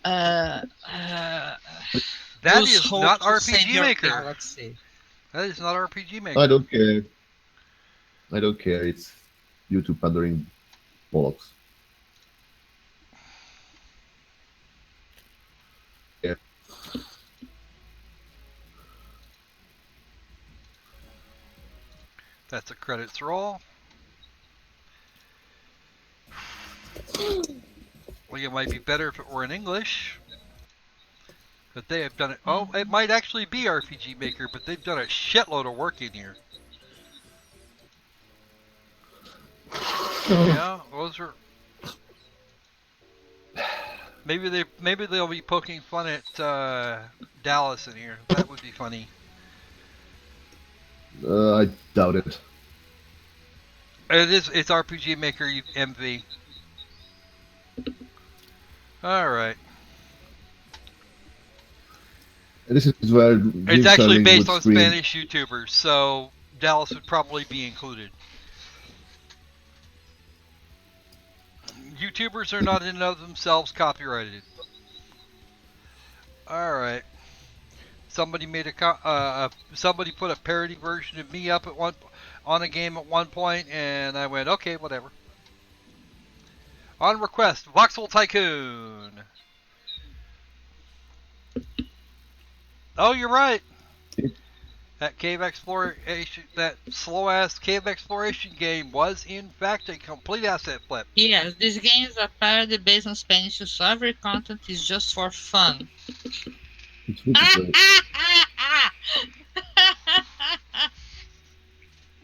uh, uh, that lose is hope not to save RPG your Maker. galaxy. That is not RPG I Maker. don't care. I don't care. It's YouTube pandering bollocks. Yeah. That's a credits roll. Well, it might be better if it were in English. But they have done it. Oh, it might actually be RPG Maker, but they've done a shitload of work in here. Yeah, those are. Maybe they'll be poking fun at Dallas in here. That would be funny. I doubt it. It's RPG Maker MV. All right. This is where It's Game actually Sterling based would on scream. Spanish YouTubers, so Dallas would probably be included. YouTubers are not in and of themselves copyrighted. All right. Somebody made somebody put a parody version of me up on a game at one point, and I went, okay, whatever. On request, Voxel Tycoon. Oh, you're right. That that slow ass cave exploration game was in fact a complete asset flip. Yes, these games are parody based on Spanish, so every content is just for fun. It's really great.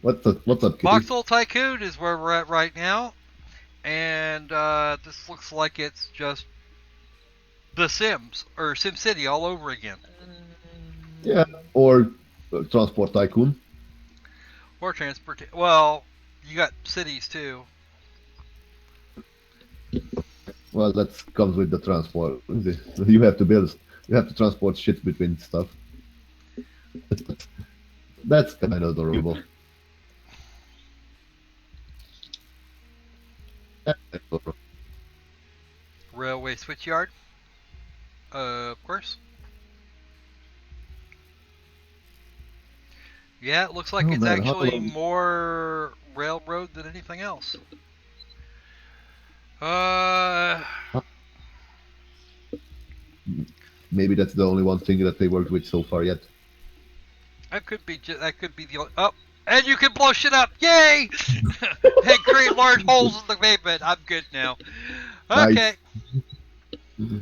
What's up, Kitty? Voxel Tycoon is where we're at right now, and this looks like it's just The Sims or SimCity all over again. Yeah, or Transport Tycoon. Or transport. Well, you got cities too. Well, that comes with the transport. You have to build. You have to transport shit between stuff. That's kind of adorable. Railway switchyard. Of course. Yeah, it looks like Oh it's man, how actually long? more railroad than anything else. Uh, Maybe that's the only one thing that they worked with so far yet. that could be the only. Oh, and you can blow shit up! Yay! And create large holes in the pavement. I'm good now. Okay. Nice.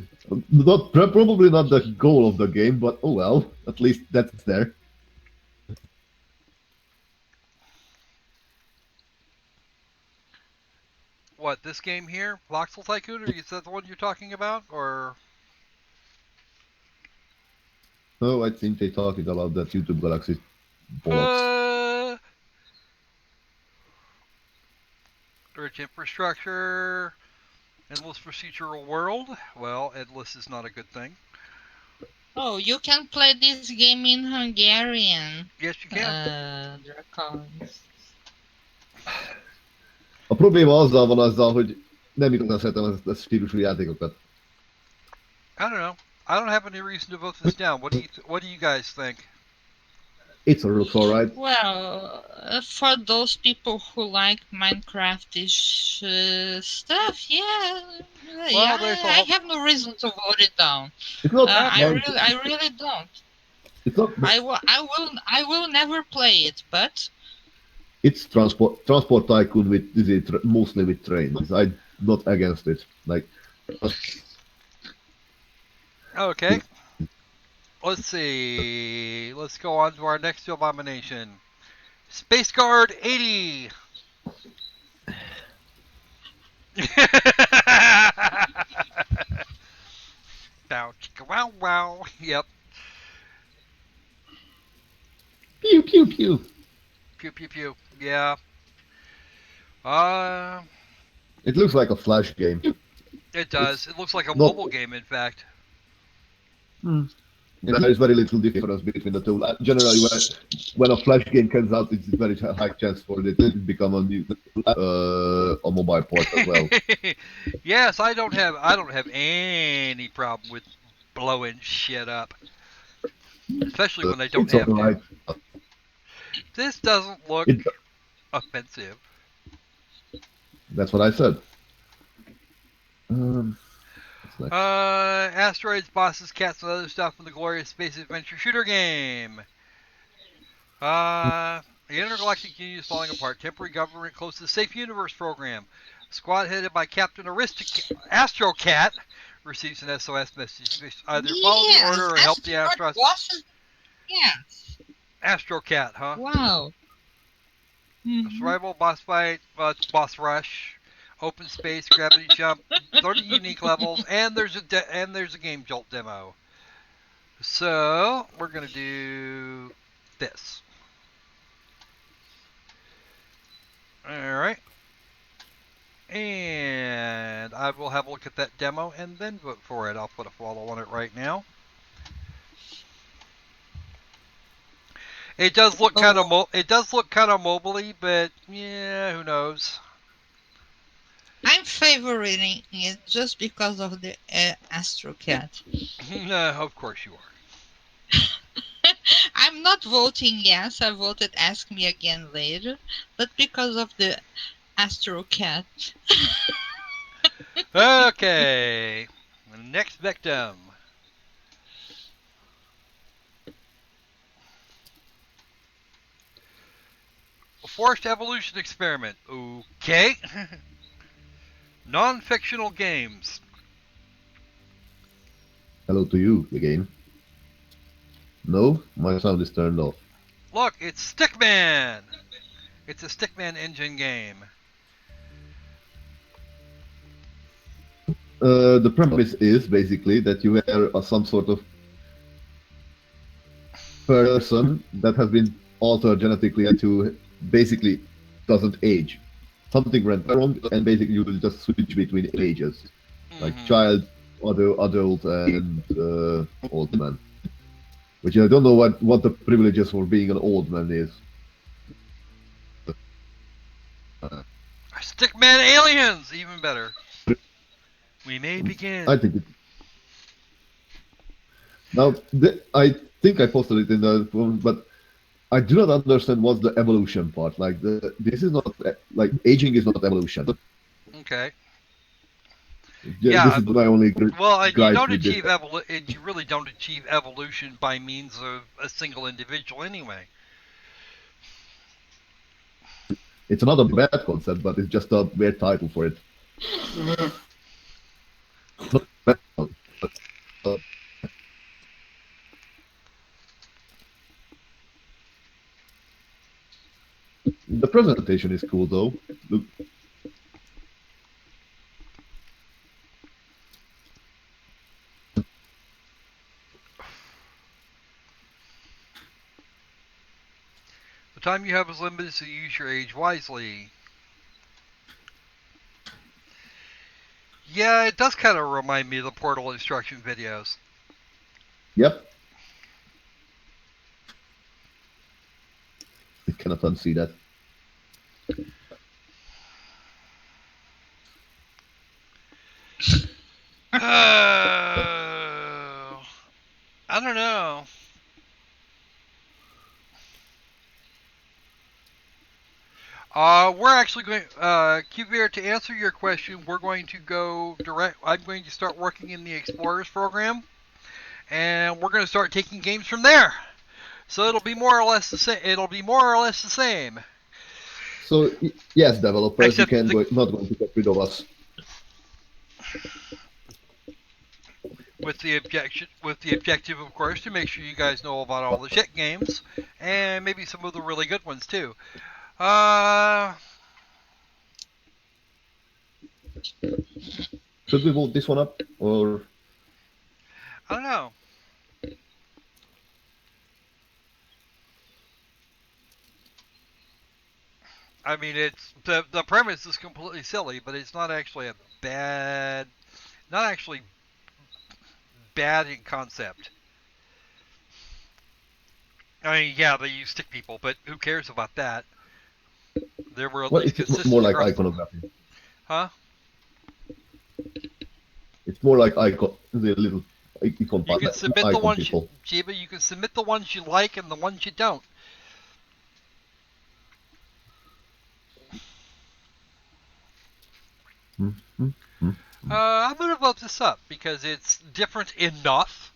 Probably not the goal of the game, but oh well. At least that's there. What, this game here, Voxel Tycoon, or is that the one you're talking about, or? No, I think they're talking about that YouTube Galaxy bollocks. Uh, rich infrastructure, endless procedural world. Well, endless is not a good thing. Oh, you can play this game in Hungarian. Yes, you can. Dracons. A probléma azzal van azzal, hogy nem igazán szeretem ezt stílusú játékokat. I don't know. I don't have any reason to vote this down. What do you guys think? It looks alright. Well, for those people who like Minecraftish stuff, yeah, Well, there's a I whole. have no reason to vote it down. It's not Okay. I really don't. It's not. I will never play it, but It's transport tycoon with mostly with trains. I'm not against it. Like, Okay. Let's see. Let's go on to our next abomination. Space Guard 80. Bow, chicka, wow, wow. Yep. pew pew pew. Pew, pew, pew. Yeah. Uh, It looks like a flash game. it does. It looks like a not- mobile game, in fact. There is very little difference between the two. Generally, when a flash game comes out, it's a very high chance for it to become a mobile port as well. Yes, I don't have any problem with blowing shit up, especially when they don't It's have to. alright. This doesn't look It- offensive. That's what I said. What's next? Asteroids, bosses, cats, and other stuff in the glorious space adventure shooter game. The intergalactic union is falling apart. Temporary government closes the Safe Universe program. Squad headed by Captain Astrocat receives an SOS message. Either follow the order or help the Astros. Yes. Astrocat, huh? Wow. Survival, boss fight, it's boss rush, open space, gravity jump, 30 unique levels, and there's a game jolt demo. So we're gonna do this. All right, and I will have a look at that demo and then vote for it. I'll put a follow on it right now. It does look kind of mobily, but yeah, who knows? I'm favoring it just because of the Astrocat. Of course you are. I'm not voting yes. I voted ask me again later, but because of the Astrocat. Okay, next victim. Forced evolution experiment. Okay. Non-fictional games. Hello to you again. No, my sound is turned off. Look, it's Stickman. It's a Stickman engine game. The premise is basically that you are some sort of person that has been altered genetically to basically doesn't age. Something went wrong, and basically you will just switch between ages, like child, adult, and old man. Which I don't know what the privileges for being an old man is. Stickman aliens, even better. We may begin. I think it. Now, I think I posted it in the forum, but I do not understand what's the evolution part. Like, this is not like aging is not evolution. Okay. Yeah, this is my only Well, gripe with this. you really don't achieve evolution by means of a single individual anyway. It's not a bad concept, but it's just a weird title for it. The presentation is cool though. Look. time you have is limited, so use your age wisely. Yeah, it does kind of remind me of the Portal instruction videos. Yep. I cannot unsee that. I don't know. We're actually going, Curator, to answer your question, we're going to go direct. I'm going to start working in the Explorers program, and we're going to start taking games from there. So it'll be more or less the same. So yes, developers, Except not going to get rid of us. with the objective, of course, to make sure you guys know about all the shit games and maybe some of the really good ones too. Should we move this one up, or I don't know. I mean, it's the premise is completely silly, but it's not actually not actually bad in concept. I mean, yeah, they use stick people, but who cares about that? There were at well, least it's consistent more like across. iconography. Huh? It's more like the little icon. You can submit the ones, people. Jiba. You can submit the ones you like and the ones you don't. I'm gonna vote this up because it's different enough.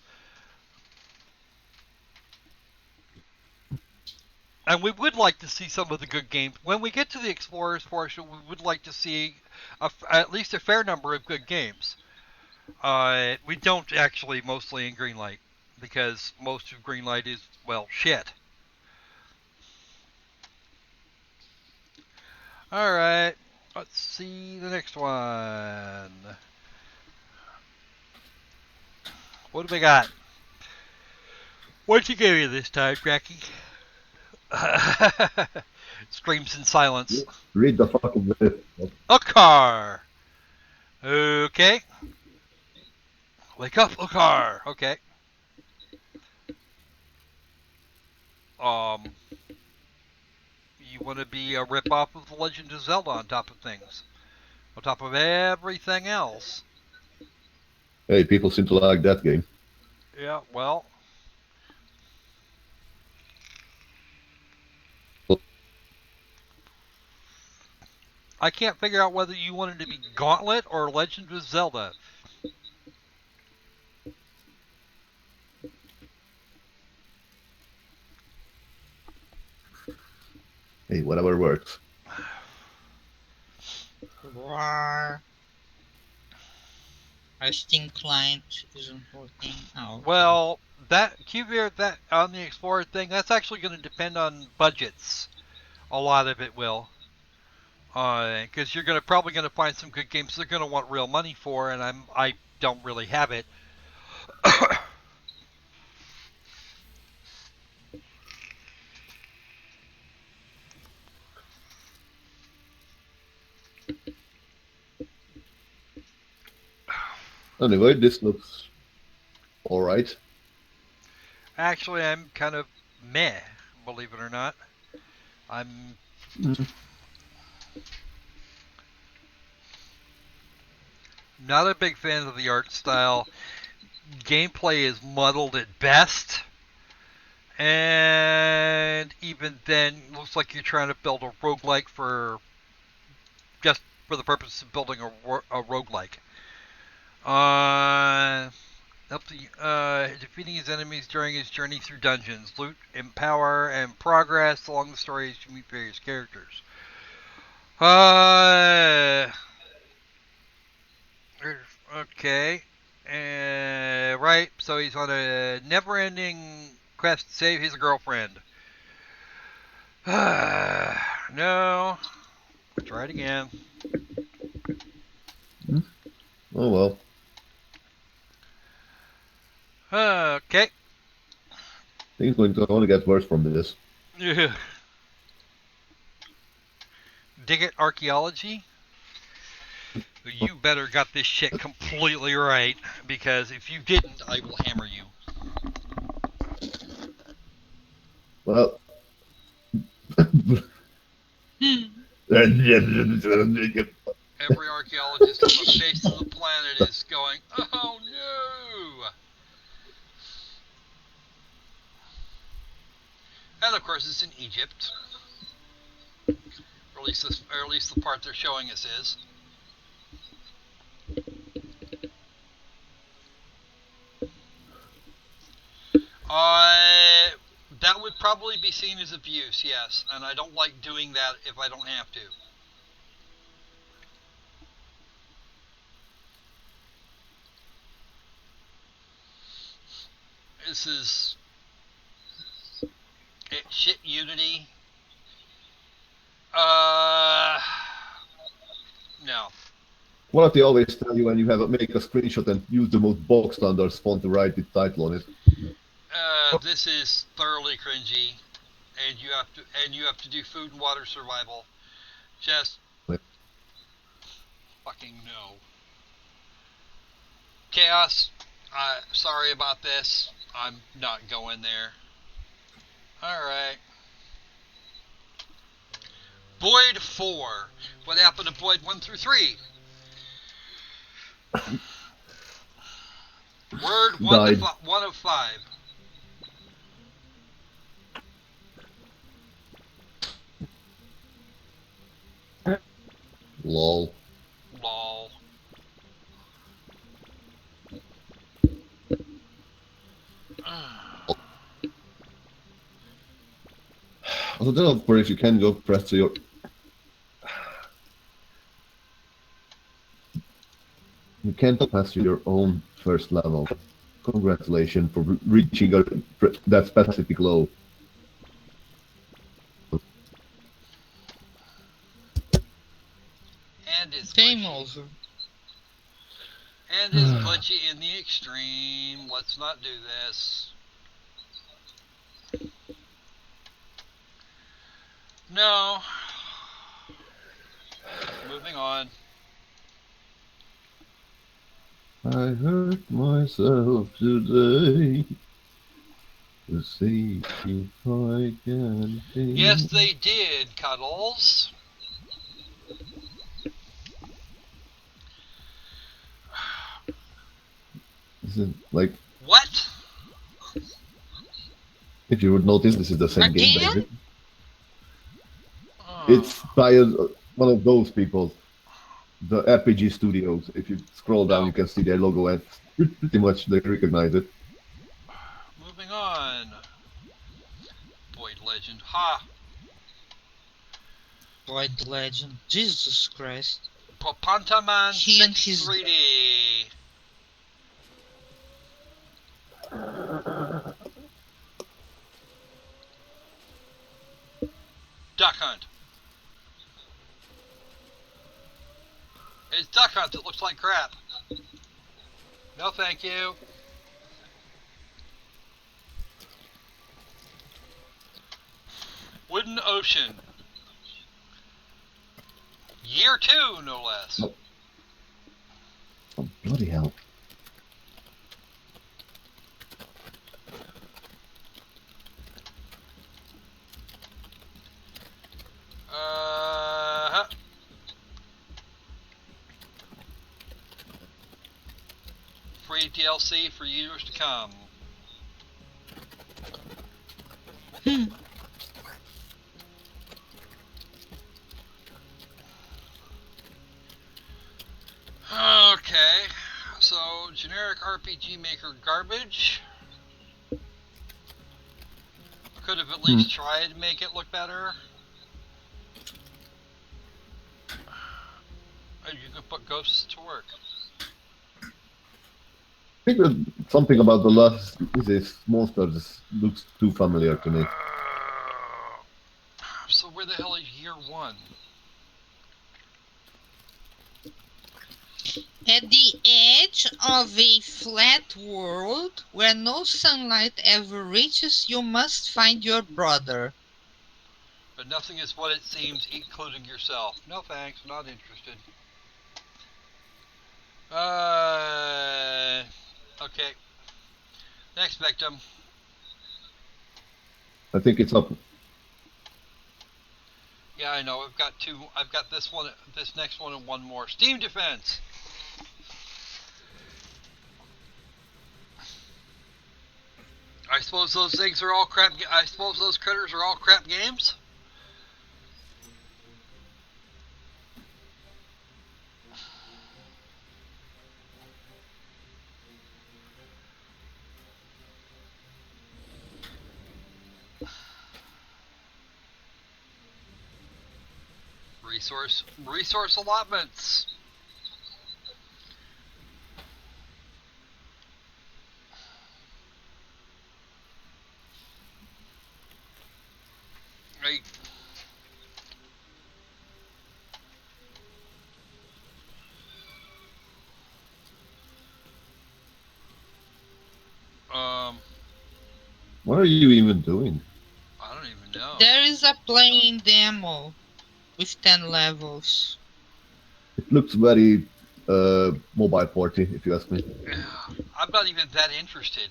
And we would like to see some of the good games. When we get to the Explorers portion, we would like to see at least a fair number of good games. We don't actually, mostly in Greenlight, because most of Greenlight is, well, shit. Alright, let's see the next one. What do we got? What'd you give you this time, Jackie? Screams in silence. Read the fucking list. A car. Okay. Wake up, a car. Okay. You want to be a rip-off of The Legend of Zelda on top of things. On top of everything else. Hey, people seem to like that game. Yeah, well. I can't figure out whether you wanted to be Gauntlet or Legend of Zelda. Hey, whatever works. Roar. Our Steam client isn't working out. Well, that on the Explorer thing, that's actually going to depend on budgets. A lot of it will. Because you're probably going to find some good games they're going to want real money for, and I don't really have it. Anyway, this looks alright. Actually, I'm kind of meh, believe it or not. I'm not a big fan of the art style. Gameplay is muddled at best. And even then, looks like you're trying to build a roguelike just for the purpose of building a roguelike. Defeating his enemies during his journey through dungeons. Loot, empower, and progress along the story as you meet various characters. Okay. Right, so he's on a never-ending quest to save his girlfriend. No. Try it again. Oh well. Okay. Things going to only get worse from this. Yeah. Dig It Archaeology. You better got this shit completely right, because if you didn't, I will hammer you. Well, Every archaeologist on the face of the planet is going, oh no! And of course, it's in Egypt. Or at least the part they're showing us is. That would probably be seen as abuse, yes, and I don't like doing that if I don't have to. This is shit Unity. No. What they always tell you when you have make a screenshot and use the most bog standard font to write the title on it. This is thoroughly cringy, and you have to do food and water survival. Just fucking no. Chaos. Sorry about this. I'm not going there. All right. Boyd 4. What happened to Boyd 1 through 3? Word 1 of 5. Lol. Lol. Also, then of course you can go press to your. You can't pass to your own first level. Congratulations for reaching that specific low. And it's Game glitchy. over. And it's glitchy in the extreme. Let's not do this. No. Moving on. I hurt myself today to see if I can think. Yes, they did, Cuddles. Isn't like What? if you would notice, this is the same game, Again? David. It's by one of those people, the RPG studios. If you scroll down, you can see their logo, and pretty much they recognize it. Moving on. Void Legend. Ha! Void Legend. Jesus Christ. Papantaman He and 6 his- 3D. Duck Hunt. It's Duck Hunt that looks like crap. No thank you. Wooden Ocean. Year 2, no less. Oh, bloody hell. Free DLC for years to come. Okay, so generic RPG Maker garbage. Could have at least tried to make it look better. And you could put ghosts to work. I think that something about the last this monster just looks too familiar to me. So where the hell is year 1? At the edge of a flat world where no sunlight ever reaches, you must find your brother. But nothing is what it seems, including yourself. No thanks, not interested. Okay. Next victim. I think it's up. Yeah, I know. I've got two. I've got this one, this next one, and one more. Steam Defense. I suppose those things are all crap. I suppose those critters are all crap games. Resource allotments. Right. Um, What are you even doing? I don't even know. There is a playing demo with 10 levels. It looks very mobile porty, if you ask me. I'm not even that interested.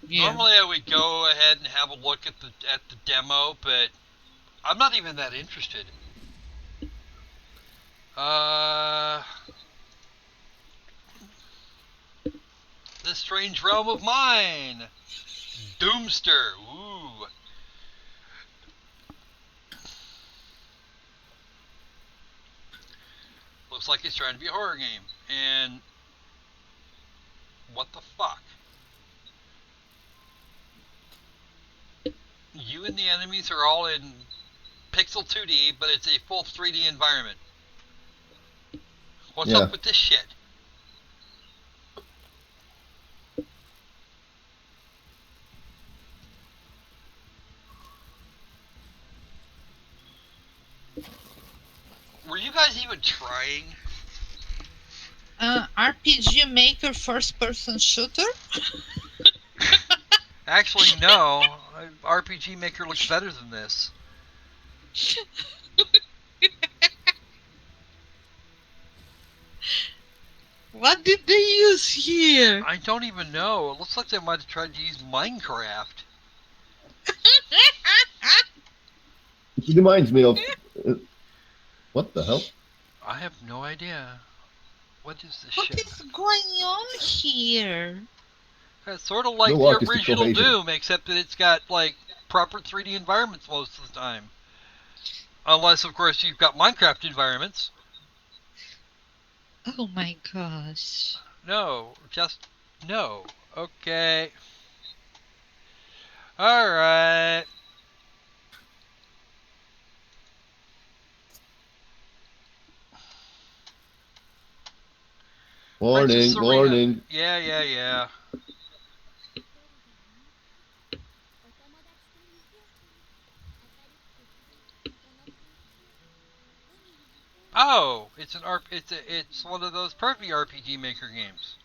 Yeah. Normally, I would go ahead and have a look at the demo, but I'm not even that interested. This strange realm of mine. Doomster. Ooh. Looks like it's trying to be a horror game. And what the fuck? You and the enemies are all in pixel 2D, but it's a full 3D environment. What's up with this shit? Were you guys even trying? RPG Maker first person shooter? Actually, no. RPG Maker looks better than this. What did they use here? I don't even know. It looks like they might have tried to use Minecraft. It reminds me of. What the hell? I have no idea. What is this What shit? is going on here? It's sort of like No the artistic original cohesion. Doom, except that it's got, like, proper 3D environments most of the time. Unless, of course, you've got Minecraft environments. Oh my gosh. No, just no. Okay. Alright. Warning, Princess Arena. warning. Yeah. Oh, it's one of those perfect RPG Maker games.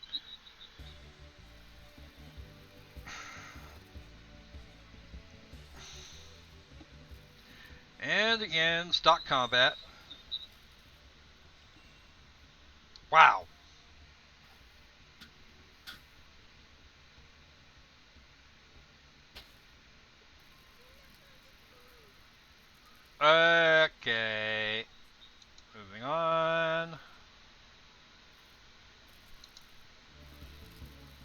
And again, stock combat. Wow. Okay. Moving on.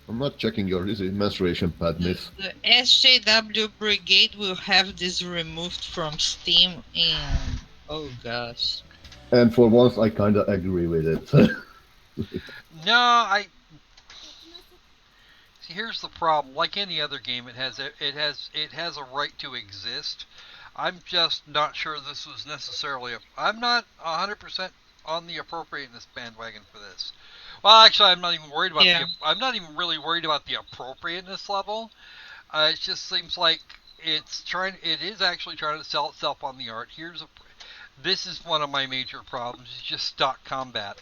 I'm not checking your menstruation pad, miss. The SJW Brigade will have this removed from Steam and... Oh gosh. And for once, I kinda agree with it. No, I. See, here's the problem. Like any other game, it has a right to exist. I'm just not sure this was necessarily. I'm not 100% on the appropriateness bandwagon for this. Well, actually, I'm not even worried about I'm not even really worried about the appropriateness level. It just seems like it is actually trying to sell itself on the art. This is one of my major problems. It's just stock combat.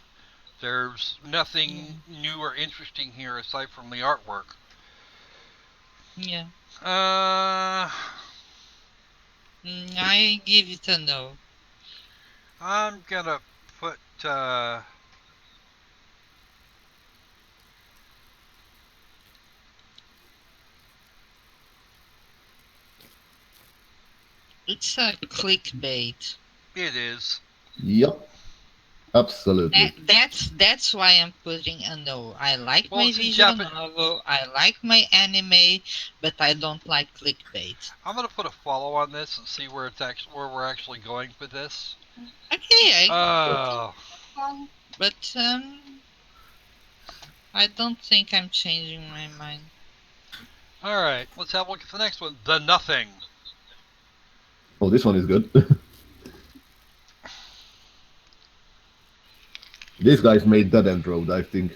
There's nothing new or interesting here aside from the artwork. Yeah. I give it a no. I'm gonna put. It's a clickbait. It is. Yep, absolutely. That's why I'm putting a no. I like Well, my it's in visual Japan. novel, I like my anime, but I don't like clickbait. I'm gonna put a follow on this and see where we're actually going for this. Okay, I Oh. but I don't think I'm changing my mind. All right. Let's have a look at the next one. The Nothing. Oh, this one is good. These guys made Dead End Road, I think.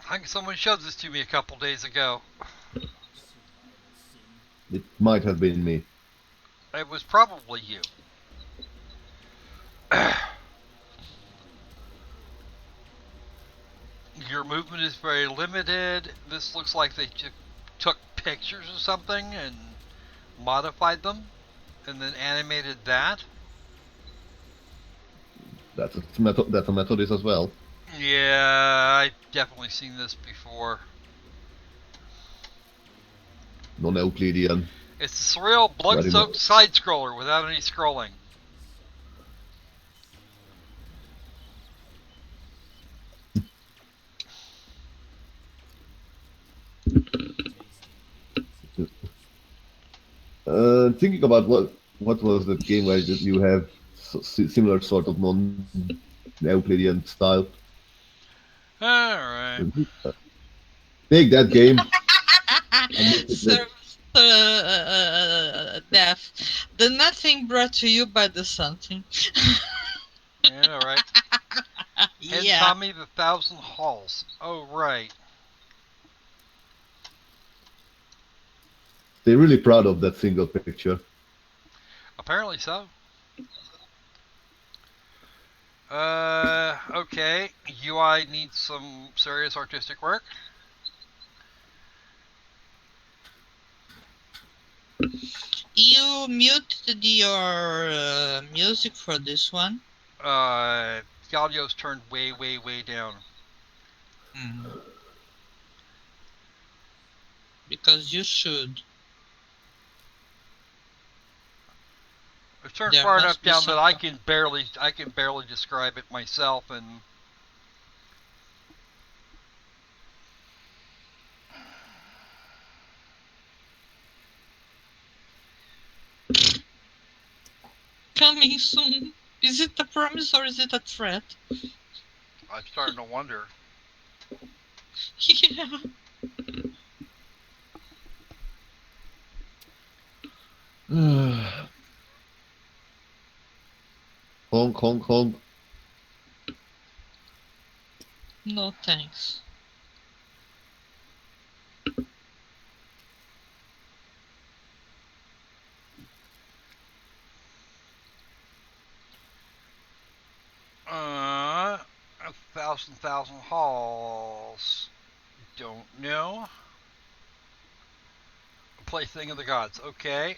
I think someone showed this to me a couple days ago. It might have been me. It was probably you. Your movement is very limited. This looks like they took pictures or something and modified them and then animated that. That's a Methodist as well. Yeah, I've definitely seen this before. Non-Euclidean. It's a surreal, Very much. blood-soaked side scroller without any scrolling. Thinking about what was that game where you have similar sort of non-Euclidean style. All right. Take that game. And make it Sir, Death. The nothing brought to you by the something. Yeah, all right. And Yeah. Tommy the Thousand Halls. Oh, right. They're really proud of that single picture. Apparently so. Okay. UI needs some serious artistic work. You muted your music for this one. The audio's turned way, way, way down. Mm, because you should. It's turned There far enough must be down that some. I can barely describe it myself. And Coming soon. Is it a promise or is it a threat? I'm starting to wonder. Yeah. Honk, honk, honk. No thanks. A thousand halls. Don't know. Plaything of the gods. Okay.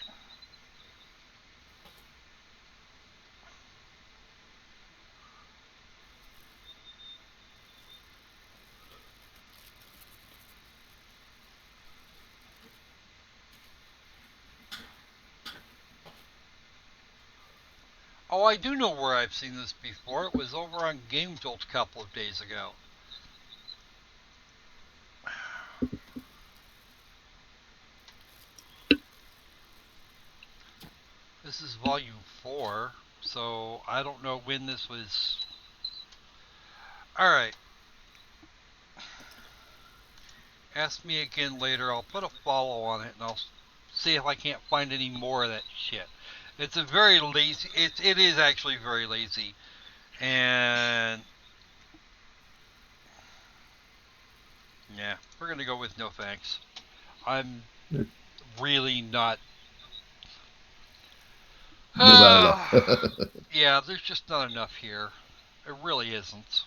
Oh, I do know where I've seen this before. It was over on Game Jolt a couple of days ago. This is volume 4, so I don't know when this was. Alright, ask me again later. I'll put a follow on it and I'll see if I can't find any more of that shit. It's a very lazy. It is actually very lazy, and yeah, we're gonna go with no thanks. I'm really not. Novella. Yeah, there's just not enough here. It really isn't.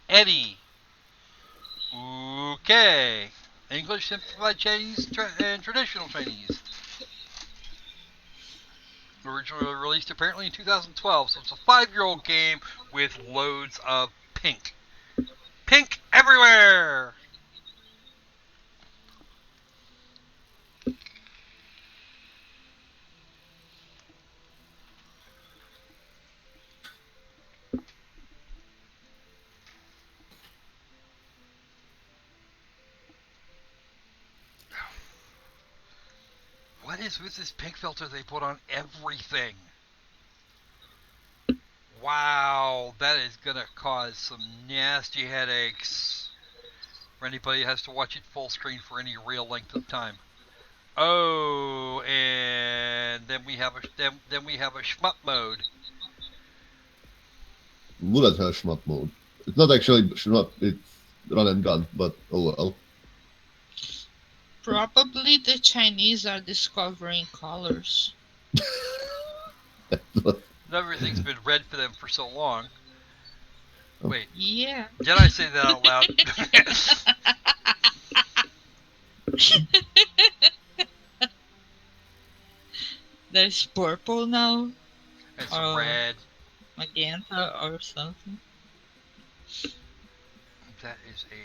Eddie. Okay. English, Simplified Chinese, and Traditional Chinese. Originally released apparently in 2012, so it's a 5-year-old game with loads of pink. Pink everywhere! What is with this pink filter they put on everything? Wow, that is gonna cause some nasty headaches for anybody who has to watch it full screen for any real length of time. Oh, and then we have a shmup mode. Bullet hell shmup mode. It's not actually shmup, it's run and gun, but oh well. Probably the Chinese are discovering colors. Everything's been red for them for so long. Wait, Yeah. did I say that out loud? There's purple now, It's or red. magenta, or something. That is a.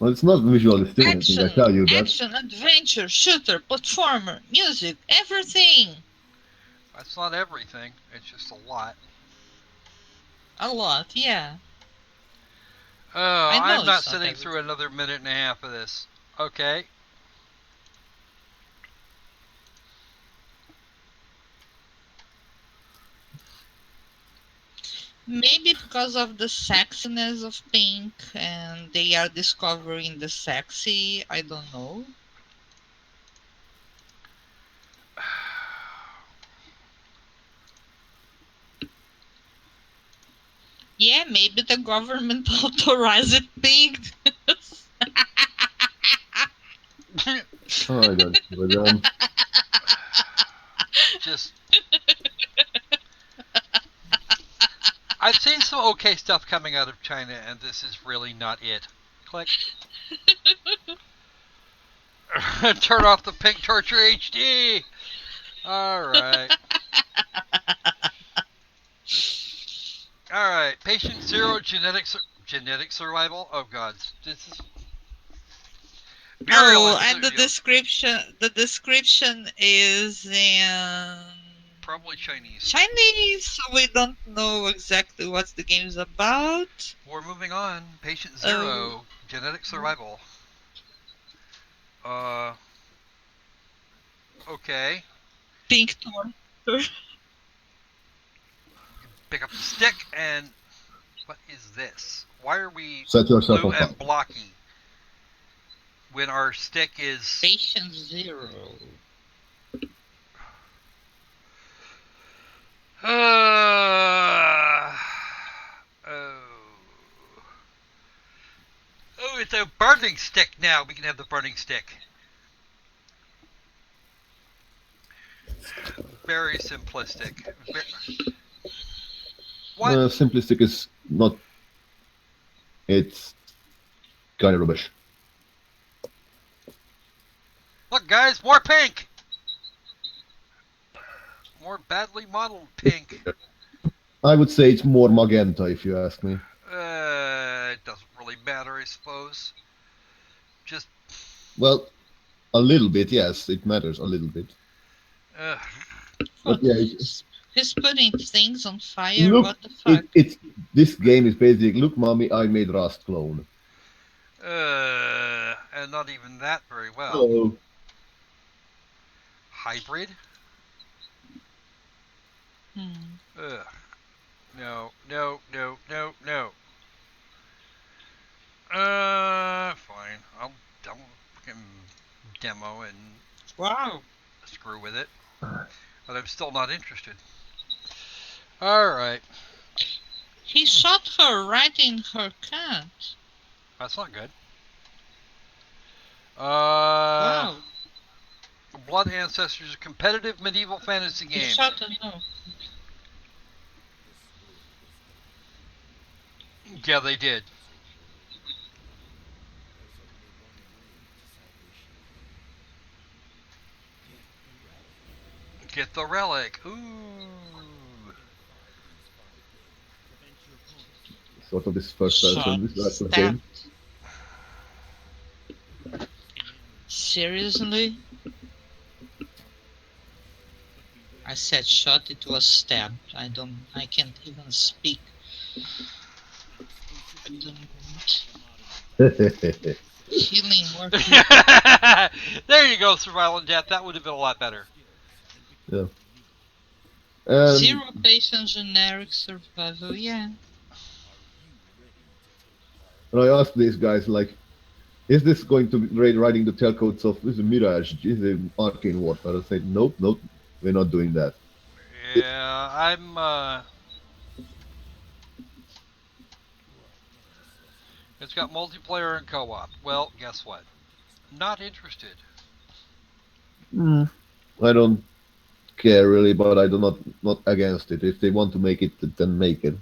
Well, it's not visually stimulating, I tell you that. Action, adventure, shooter, platformer, music, everything. That's not everything. It's just a lot. A lot, yeah. Oh, I know I'm not it's not sitting everything. through another minute and a half of this. Okay. Maybe because of the sexiness of pink and they are discovering the sexy, I don't know. Yeah, maybe the government authorized pink. Oh, I don't know. Just. I've seen some okay stuff coming out of China, and this is really not it. Click. Turn off the Pink Torture HD. Alright. Alright. Patient Zero genetic survival. Oh god. This is Oh, virulent. and the description is in Probably Chinese. Chinese, so we don't know exactly what the game is about. We're moving on. Patient Zero genetic survival. Okay. Pink torture. Pick up the stick and what is this? Why are we Set yourself blue on fire. and blocky when our stick is Patient Zero. Oh, it's a burning stick now. We can have the burning stick. Very simplistic. What? Simplistic is not. It's kind of rubbish. Look, guys, more pink. More badly modeled pink. I would say it's more magenta, if you ask me. It doesn't really matter, I suppose. Just. Well, a little bit, yes, it matters a little bit. But yeah, He's putting things on fire. look, What the fuck? it's this game is basically look, mommy, I made Rust clone. And not even that very well. Hello. Hybrid? Ugh. No. Fine. I'll fucking demo and Wow. screw with it. But I'm still not interested. Alright. He shot her right in her cunt. That's not good. Wow. Blood Ancestors, a competitive medieval fantasy You game. shot a no. Yeah, they did. Get the relic. Ooh. Sort of this first Shot. person, this type of game. Stabbed. Seriously? I said shot, it was stabbed. I can't even speak. I don't healing more people. There you go, Survival and Death. That would have been a lot better. Yeah. And Zero patient generic survival, yeah. I asked these guys, like, is this going to be writing the tailcoats of this is Mirage, is it Arcane Warfare? I said, nope, nope, we're not doing that. Yeah, it's got multiplayer and co-op. Well, guess what? Not interested. I don't care really, but I do not against it. If they want to make it, then make it.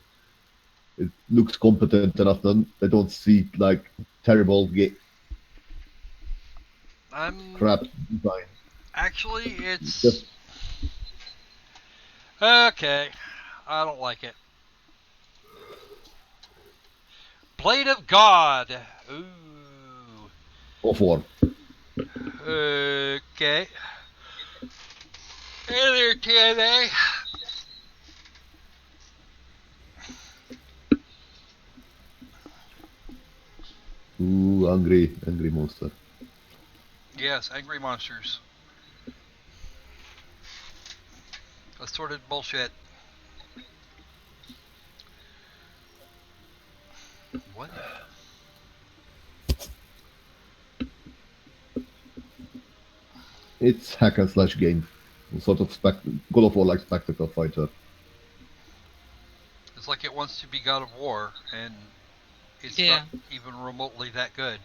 It looks competent enough. I don't see like terrible I'm crap design. actually, Just it's okay. I don't like it. Blade of God. Ooh. off war. Okay. Hey there, TNA. Ooh, angry monster. Yes, Angry Monsters. Assorted bullshit. What? It's hack and slash game, sort of God of War like spectacle fighter. It's like it wants to be God of War, and it's not Yeah. even remotely that good.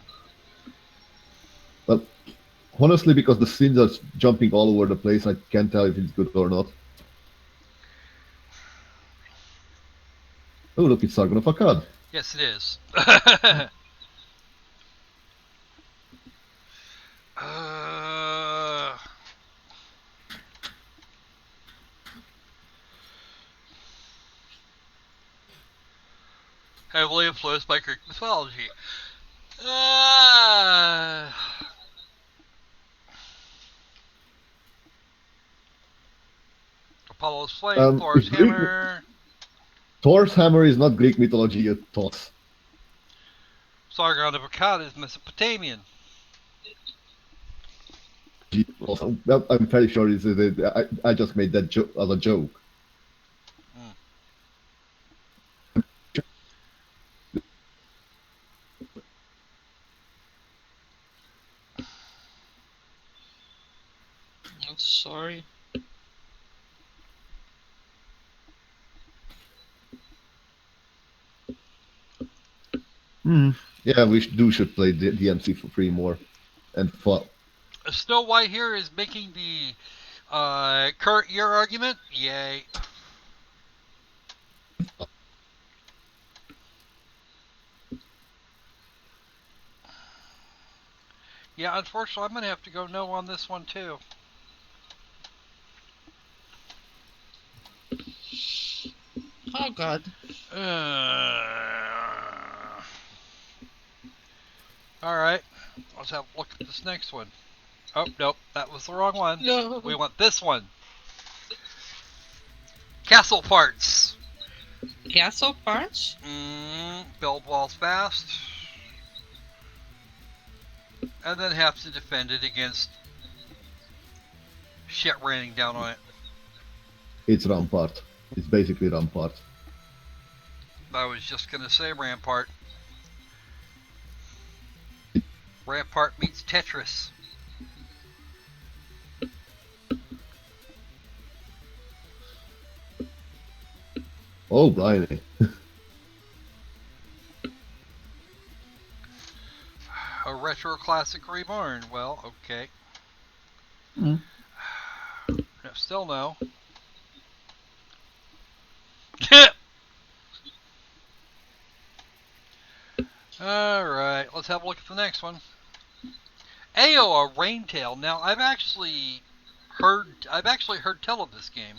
But honestly, because the scenes are jumping all over the place, I can't tell if it's good or not. Oh, look, it's Sargon of Akkad. Yes, it is. uh, heavily influenced by Greek mythology. Uh, Apollo's flame, Thor's If hammer, Thor's hammer is not Greek mythology, you toss. Sargon of Akkad is Mesopotamian. Also, well, I'm fairly sure I just made that as a joke. Mm. I'm sorry. Yeah, we should play the DMC for free more and fun. Snow White here is making the current year argument. Yay. Yeah, unfortunately, I'm going to have to go no on this one, too. Oh god. Alright, let's have a look at this next one. Oh, nope, that was the wrong one. No. We want this one. Castle parts. Castle parts? Build walls fast. And then have to defend it against shit raining down on it. It's Rampart. It's basically Rampart. I was just going to say Rampart. Rampart meets Tetris. Oh, blimey. A retro classic reborn. Well, okay. Still no. Alright, let's have a look at the next one. Ao, a Raintail. Now I've actually heard tell of this game.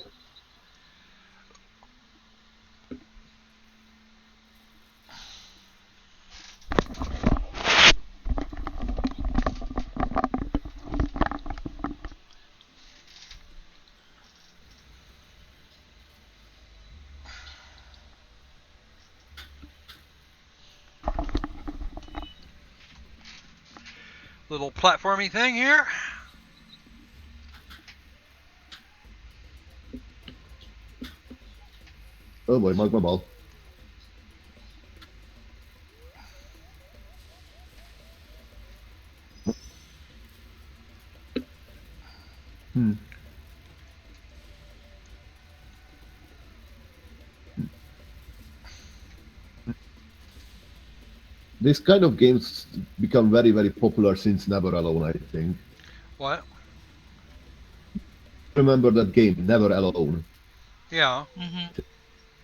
Little platformy thing here. Oh boy, mark my ball. This kind of games become very, very popular since Never Alone, I think. What? Remember that game, Never Alone? Yeah.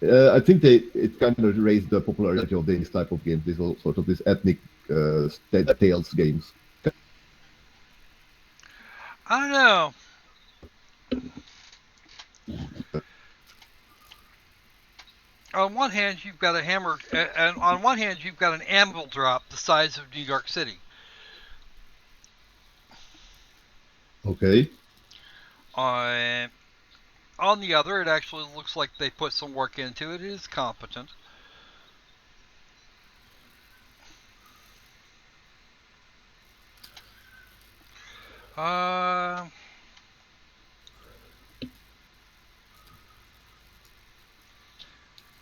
I think it kind of raised the popularity of these type of games, these all sort of these ethnic tales games. I don't know. On one hand, you've got a hammer, and on one hand, you've got an anvil drop the size of New York City. Okay. On the other, it actually looks like they put some work into it. It is competent.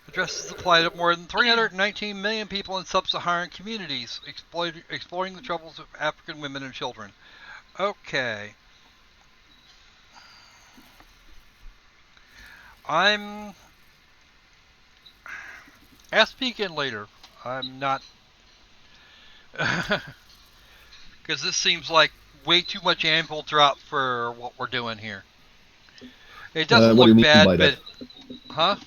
Addresses the plight of more than 319 million people in sub-Saharan communities, exploring the troubles of African women and children. Okay. Ask me again later. I'm not... Because this seems like way too much anvil drop for what we're doing here. It doesn't What do you look mean bad, by but... that? Huh?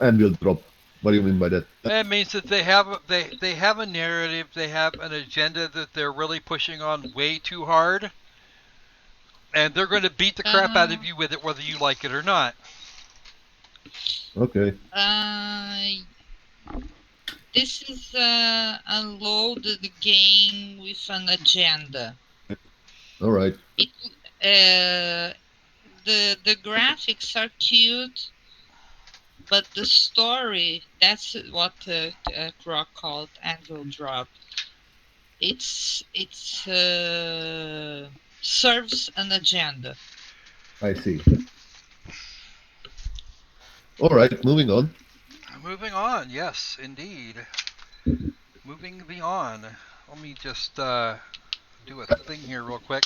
Anvil drop. What do you mean by that? It means that they have a narrative, they have an agenda that they're really pushing on way too hard, and they're going to beat the crap out of you with it, whether you like it or not. Okay. This is a loaded game with an agenda. All right. The graphics are cute, but the story, that's what Croc called Anvil Drop. It's serves an agenda. I see. All right, moving on. Moving on, yes, indeed. Moving on. Let me just do a thing here real quick.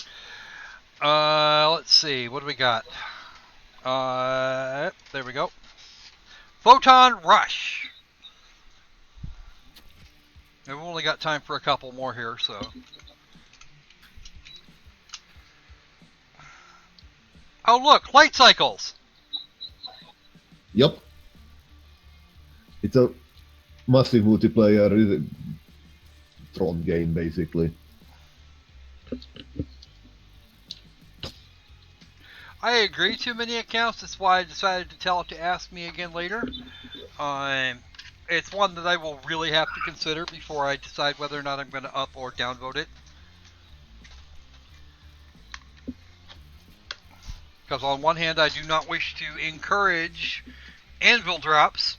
Let's see, what do we got? There we go. Photon Rush. We've only got time for a couple more here, so. Oh, look, light cycles. Yep. It's a massive multiplayer Tron game, basically. I agree, too many accounts. That's why I decided to tell it to ask me again later. It's one that I will really have to consider before I decide whether or not I'm going to up or downvote it. Because on one hand, I do not wish to encourage anvil drops.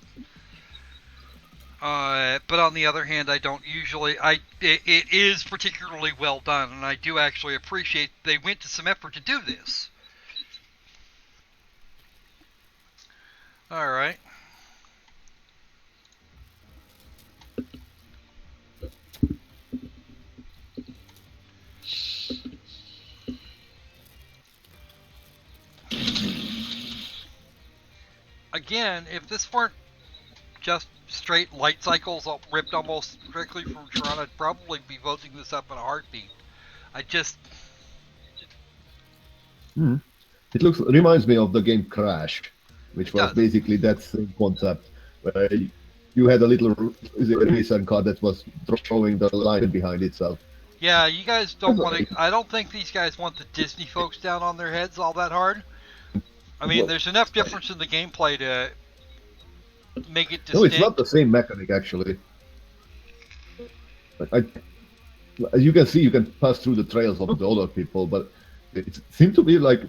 But on the other hand, I don't usually... It is particularly well done, and I do actually appreciate they went to some effort to do this. Alright. Again, if this weren't just straight light cycles ripped almost strictly from Tron, I'd probably be voting this up in a heartbeat. I just... It reminds me of the game Crash, which It was does. basically that same concept, where you had a little racing car that was showing the line behind itself. Yeah, you guys That's don't what want to. I don't think these guys want the Disney folks down on their heads all that hard. I mean, well, there's enough difference in the gameplay to make it no, it's not distinct. the same mechanic actually. Like, as you can see, you can pass through the trails of the other people, but it seemed to be like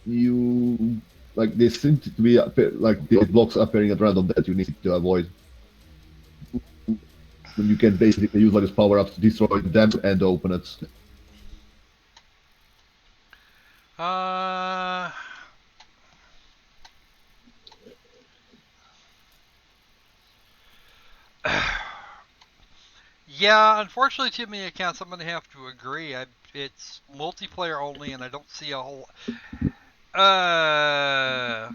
you like they seem to be like the blocks appearing at random that you need to avoid. And you can basically use like this power ups to destroy them and open it. Uh, yeah, unfortunately, too many accounts. I'm gonna have to agree. It's multiplayer only, and I don't see a whole. Uh,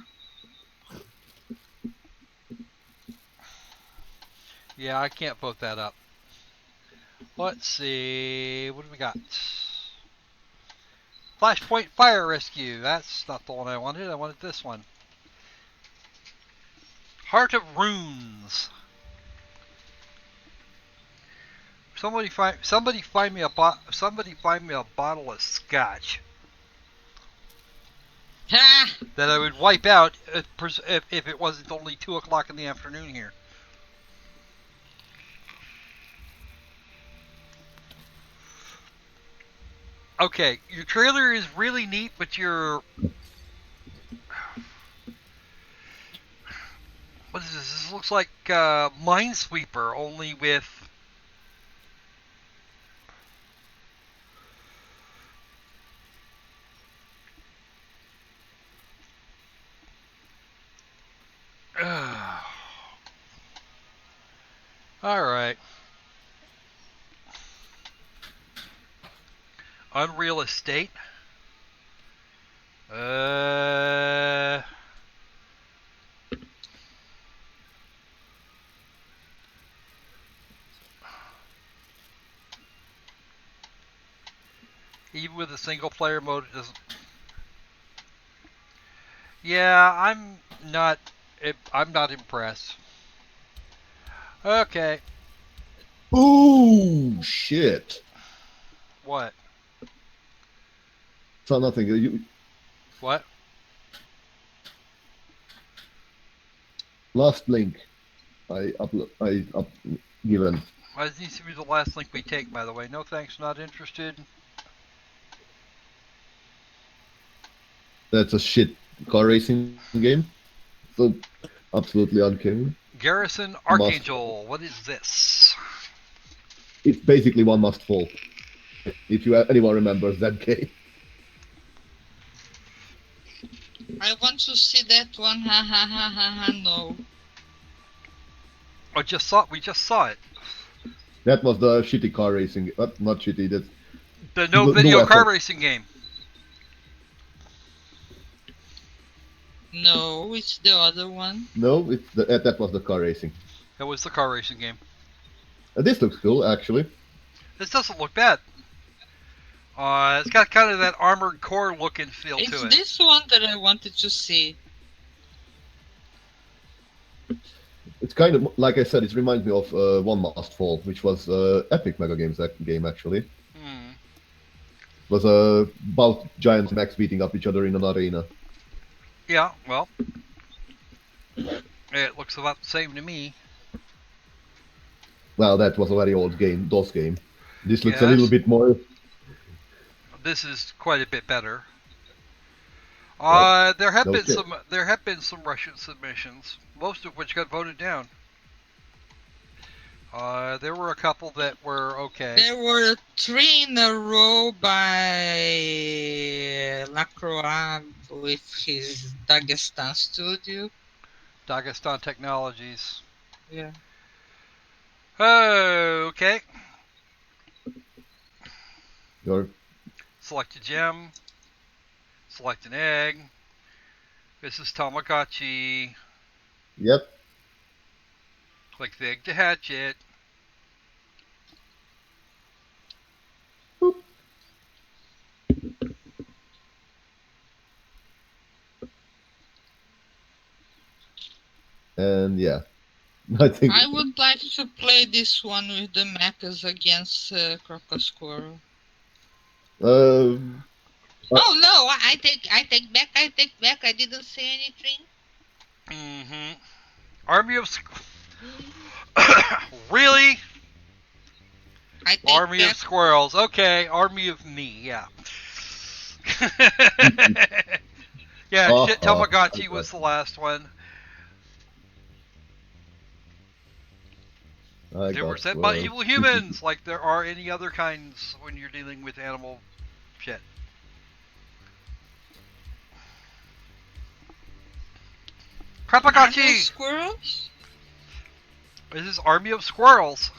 yeah, I can't vote that up. Let's see. What do we got? Flashpoint Fire Rescue. That's not the one I wanted. I wanted this one. Heart of Runes. Somebody find me a bottle of scotch Ha! that I would wipe out if it wasn't only 2 o'clock in the afternoon here. Okay, your trailer is really neat, but what is this? This looks like Minesweeper, only with. All right. Unreal Estate. Uh. Even with a single player mode, it doesn't. Yeah, I'm not impressed. Okay. Oh shit! What? So nothing. What? Last link I upload. I up given. This needs to be the last link we take, by the way. No thanks, not interested. That's a shit car racing game. So absolutely uncaring. Garrison Must. Archangel. What is this? It's basically one must fall. If you anyone remembers that game. I want to see that one. Ha ha ha ha ha. No. We just saw it. That was the shitty car racing. Not shitty. That's The no no video car effort. racing game. No, it's the other one. No, that was the car racing. That was the car racing game. This looks cool, actually. This doesn't look bad. It's got kind of that Armored Core look and feel It's to it. this one that I wanted to see. It's kind of like I said. It reminds me of One Must Fall, which was Epic Mega Games game actually. Hmm. It was about giant mechs beating up each other in an arena. Yeah, well, it looks about the same to me. Well, that was a very old game, DOS game. This looks a Yes. little bit more. This is quite a bit better. Well, there have no been shit. some Russian submissions, most of which got voted down. There were a couple that were okay. There were 3 in a row by Lacroix with his Dagestan studio. Dagestan Technologies. Yeah. Okay. Your Select a gem. Select an egg. This is Tamagotchi. yep. Click the egg to hatch it. Boop. And yeah, I think. I would like to play this one with the mechas against Crocus Squirrel. Uh, Oh no! I take back. I take back. I didn't say anything. Mm-hmm. Army of really? I take Army of back. squirrels. Okay, army of me. Yeah. Yeah. Shit. I Tamagotchi got was the last one. I They were got sent by squirrel. evil humans, like there are any other kinds when you're dealing with animal shit. Army of Krapagotchi! squirrels. This is army of squirrels.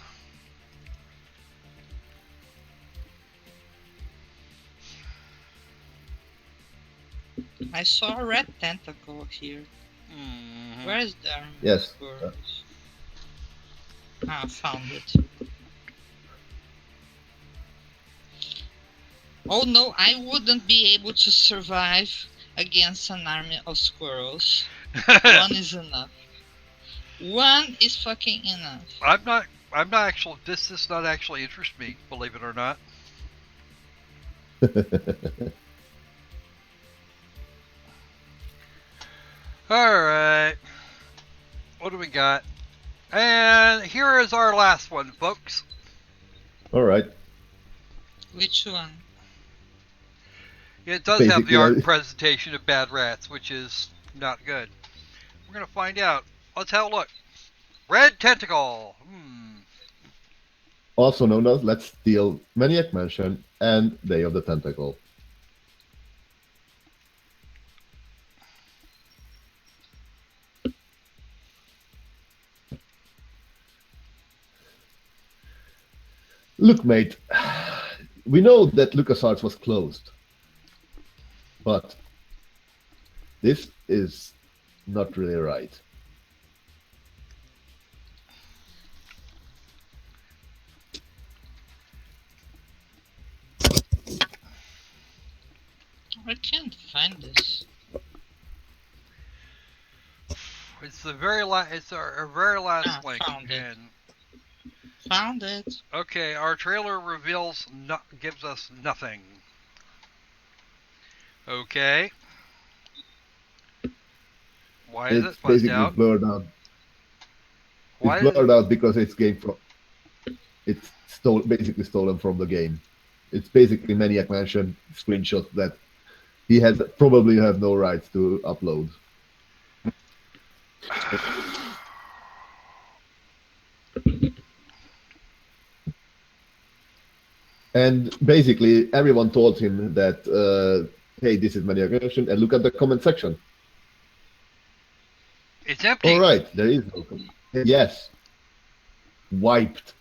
I saw a red tentacle here. Mm-hmm. Where is the army of Yes. squirrels? I found it. Oh no, I wouldn't be able to survive against an army of squirrels. One is enough. One is fucking enough. I'm not actually. This does not actually interest me, believe it or not. All right. What do we got? And here is our last one, folks. All right. Which one? It does have the Basically, art presentation of Bad Rats, which is not good. We're gonna find out. Let's have a look. Red Tentacle. also known as Let's Steal Maniac Mansion and Day of the Tentacle. Look, mate, we know that LucasArts was closed, but this is not really right. I can't find this. It's the very last. It's our very last link. Found it. And Found it. okay, our trailer reveals gives us nothing. Okay. Why is it It's fuzzed basically out? blurred out. Why It's blurred out because it's basically stolen from the game. It's basically Maniac Mansion screenshots that he had probably have no rights to upload. And basically, everyone told him that, hey, this is Maniac Mansion, and look at the comment section. It's empty. All right, there is no comment. Yes. Wiped.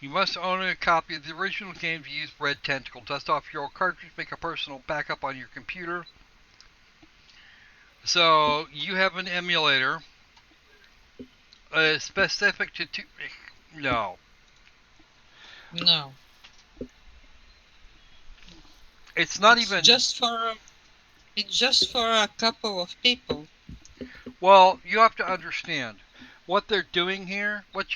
You must own a copy of the original game to use Red Tentacle. Dust off your old cartridge, make a personal backup on your computer. So you have an emulator specific to no. No. It's not It's even just for. It's just for a couple of people. Well, you have to understand what they're doing here. What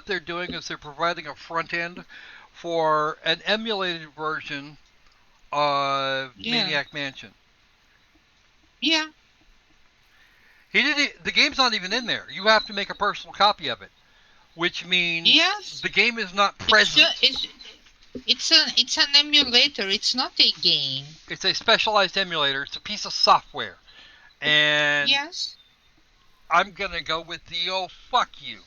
they're doing is they're providing a front end for an emulated version of Maniac Mansion. Yeah. The game's not even in there. You have to make a personal copy of it, which means the game is not present. It's an emulator. It's not a game. It's a specialized emulator. It's a piece of software. And yes, I'm gonna go with the oh fuck you.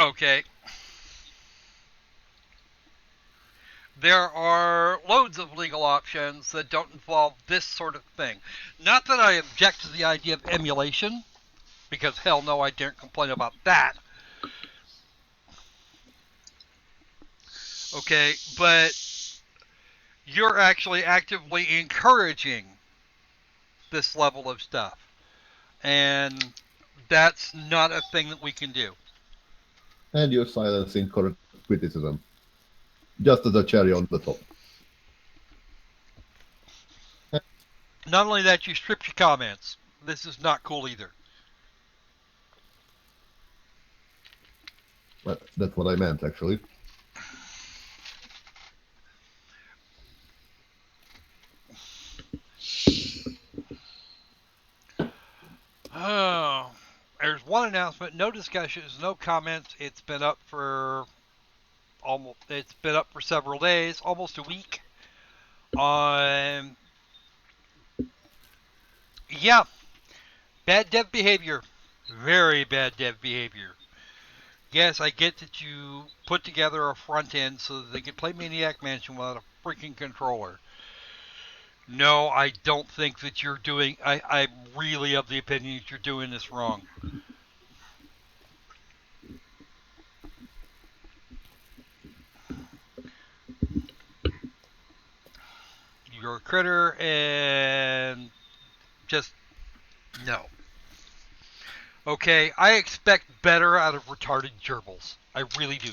Okay. There are loads of legal options that don't involve this sort of thing. Not that I object to the idea of emulation, because hell no, I daren't complain about that. Okay, but you're actually actively encouraging this level of stuff. And that's not a thing that we can do. And you're silencing correct criticism, just as a cherry on the top. Not only that, you stripped your comments. This is not cool either. Well, that's what I meant, actually. Oh, there's one announcement, no discussions, no comments. It's been up for several days, almost a week. Um, yeah, bad dev behavior, very bad dev behavior. Yes, I get that you put together a front end so that they can play Maniac Mansion without a freaking controller. No, I don't think that you're doing. I'm really of the opinion that you're doing this wrong. You're a critter, and just no. Okay, I expect better out of retarded gerbils. I really do.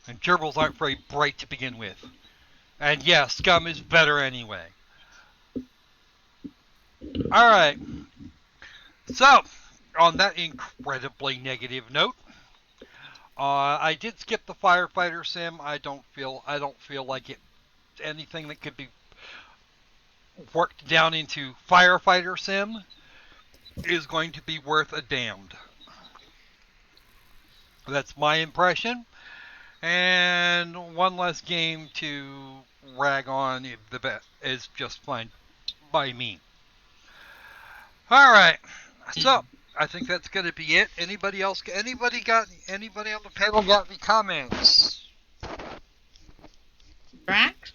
And gerbils aren't very bright to begin with. And yeah, scum is better anyway. Alright. So, on that incredibly negative note, I did skip the firefighter sim. I don't feel like it anything that could be worked down into firefighter sim is going to be worth a damned. That's my impression. And one less game to rag on the bet is just fine by me. All right. So I think that's going to be it. Anybody else? Anybody on the panel got any comments? Brack?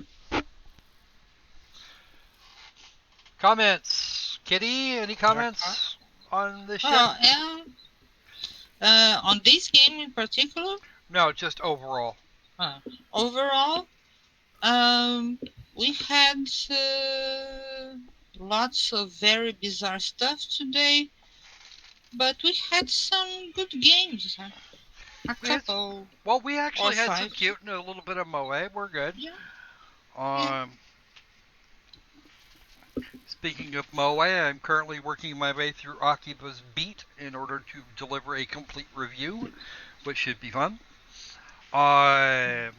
Comments? Kitty, any comments on this shit? On this game in particular, No, just overall. overall, we had lots of very bizarre stuff today, but we had some good games. A couple. Well, we actually or had some five. cute and a little bit of moe. We're good. Yeah. Speaking of moe, I'm currently working my way through Akiba's Beat in order to deliver a complete review, which should be fun. I've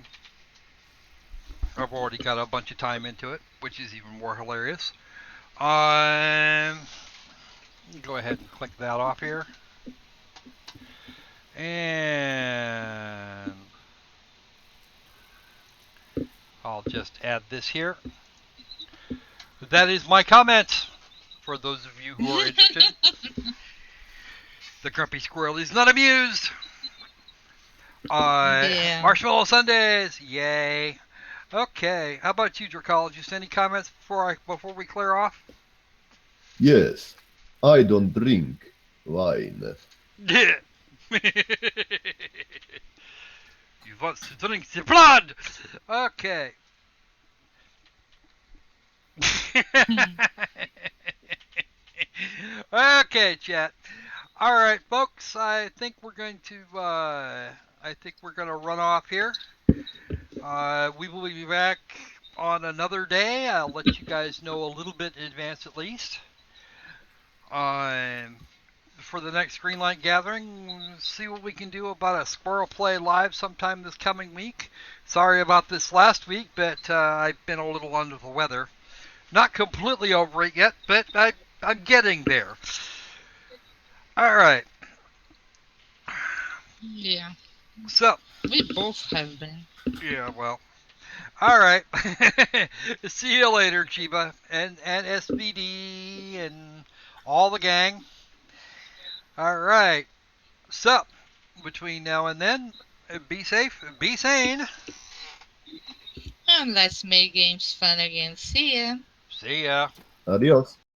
already got a bunch of time into it, which is even more hilarious. Go ahead and click that off here. And I'll just add this here. That is my comment for those of you who are interested. The grumpy squirrel is not amused. Marshmallow Sundays, yay. Okay, how about you, Dracologist? Any comments before we clear off? Yes, I don't drink wine. You want to drink the blood? Okay. Okay, chat. All right, folks. I think we're going to run off here. We will be back on another day. I'll let you guys know a little bit in advance, at least. For the next Greenlight gathering, see what we can do about a Squirrel Play live sometime this coming week. Sorry about this last week, but I've been a little under the weather. Not completely over it yet, but I'm getting there. All right. Yeah. So. We both have been. Yeah, well. All right. See you later, Chiba and SVD and all the gang. All right. So, between now and then, be safe, be sane. And let's make games fun again. See ya. See ya. Adios.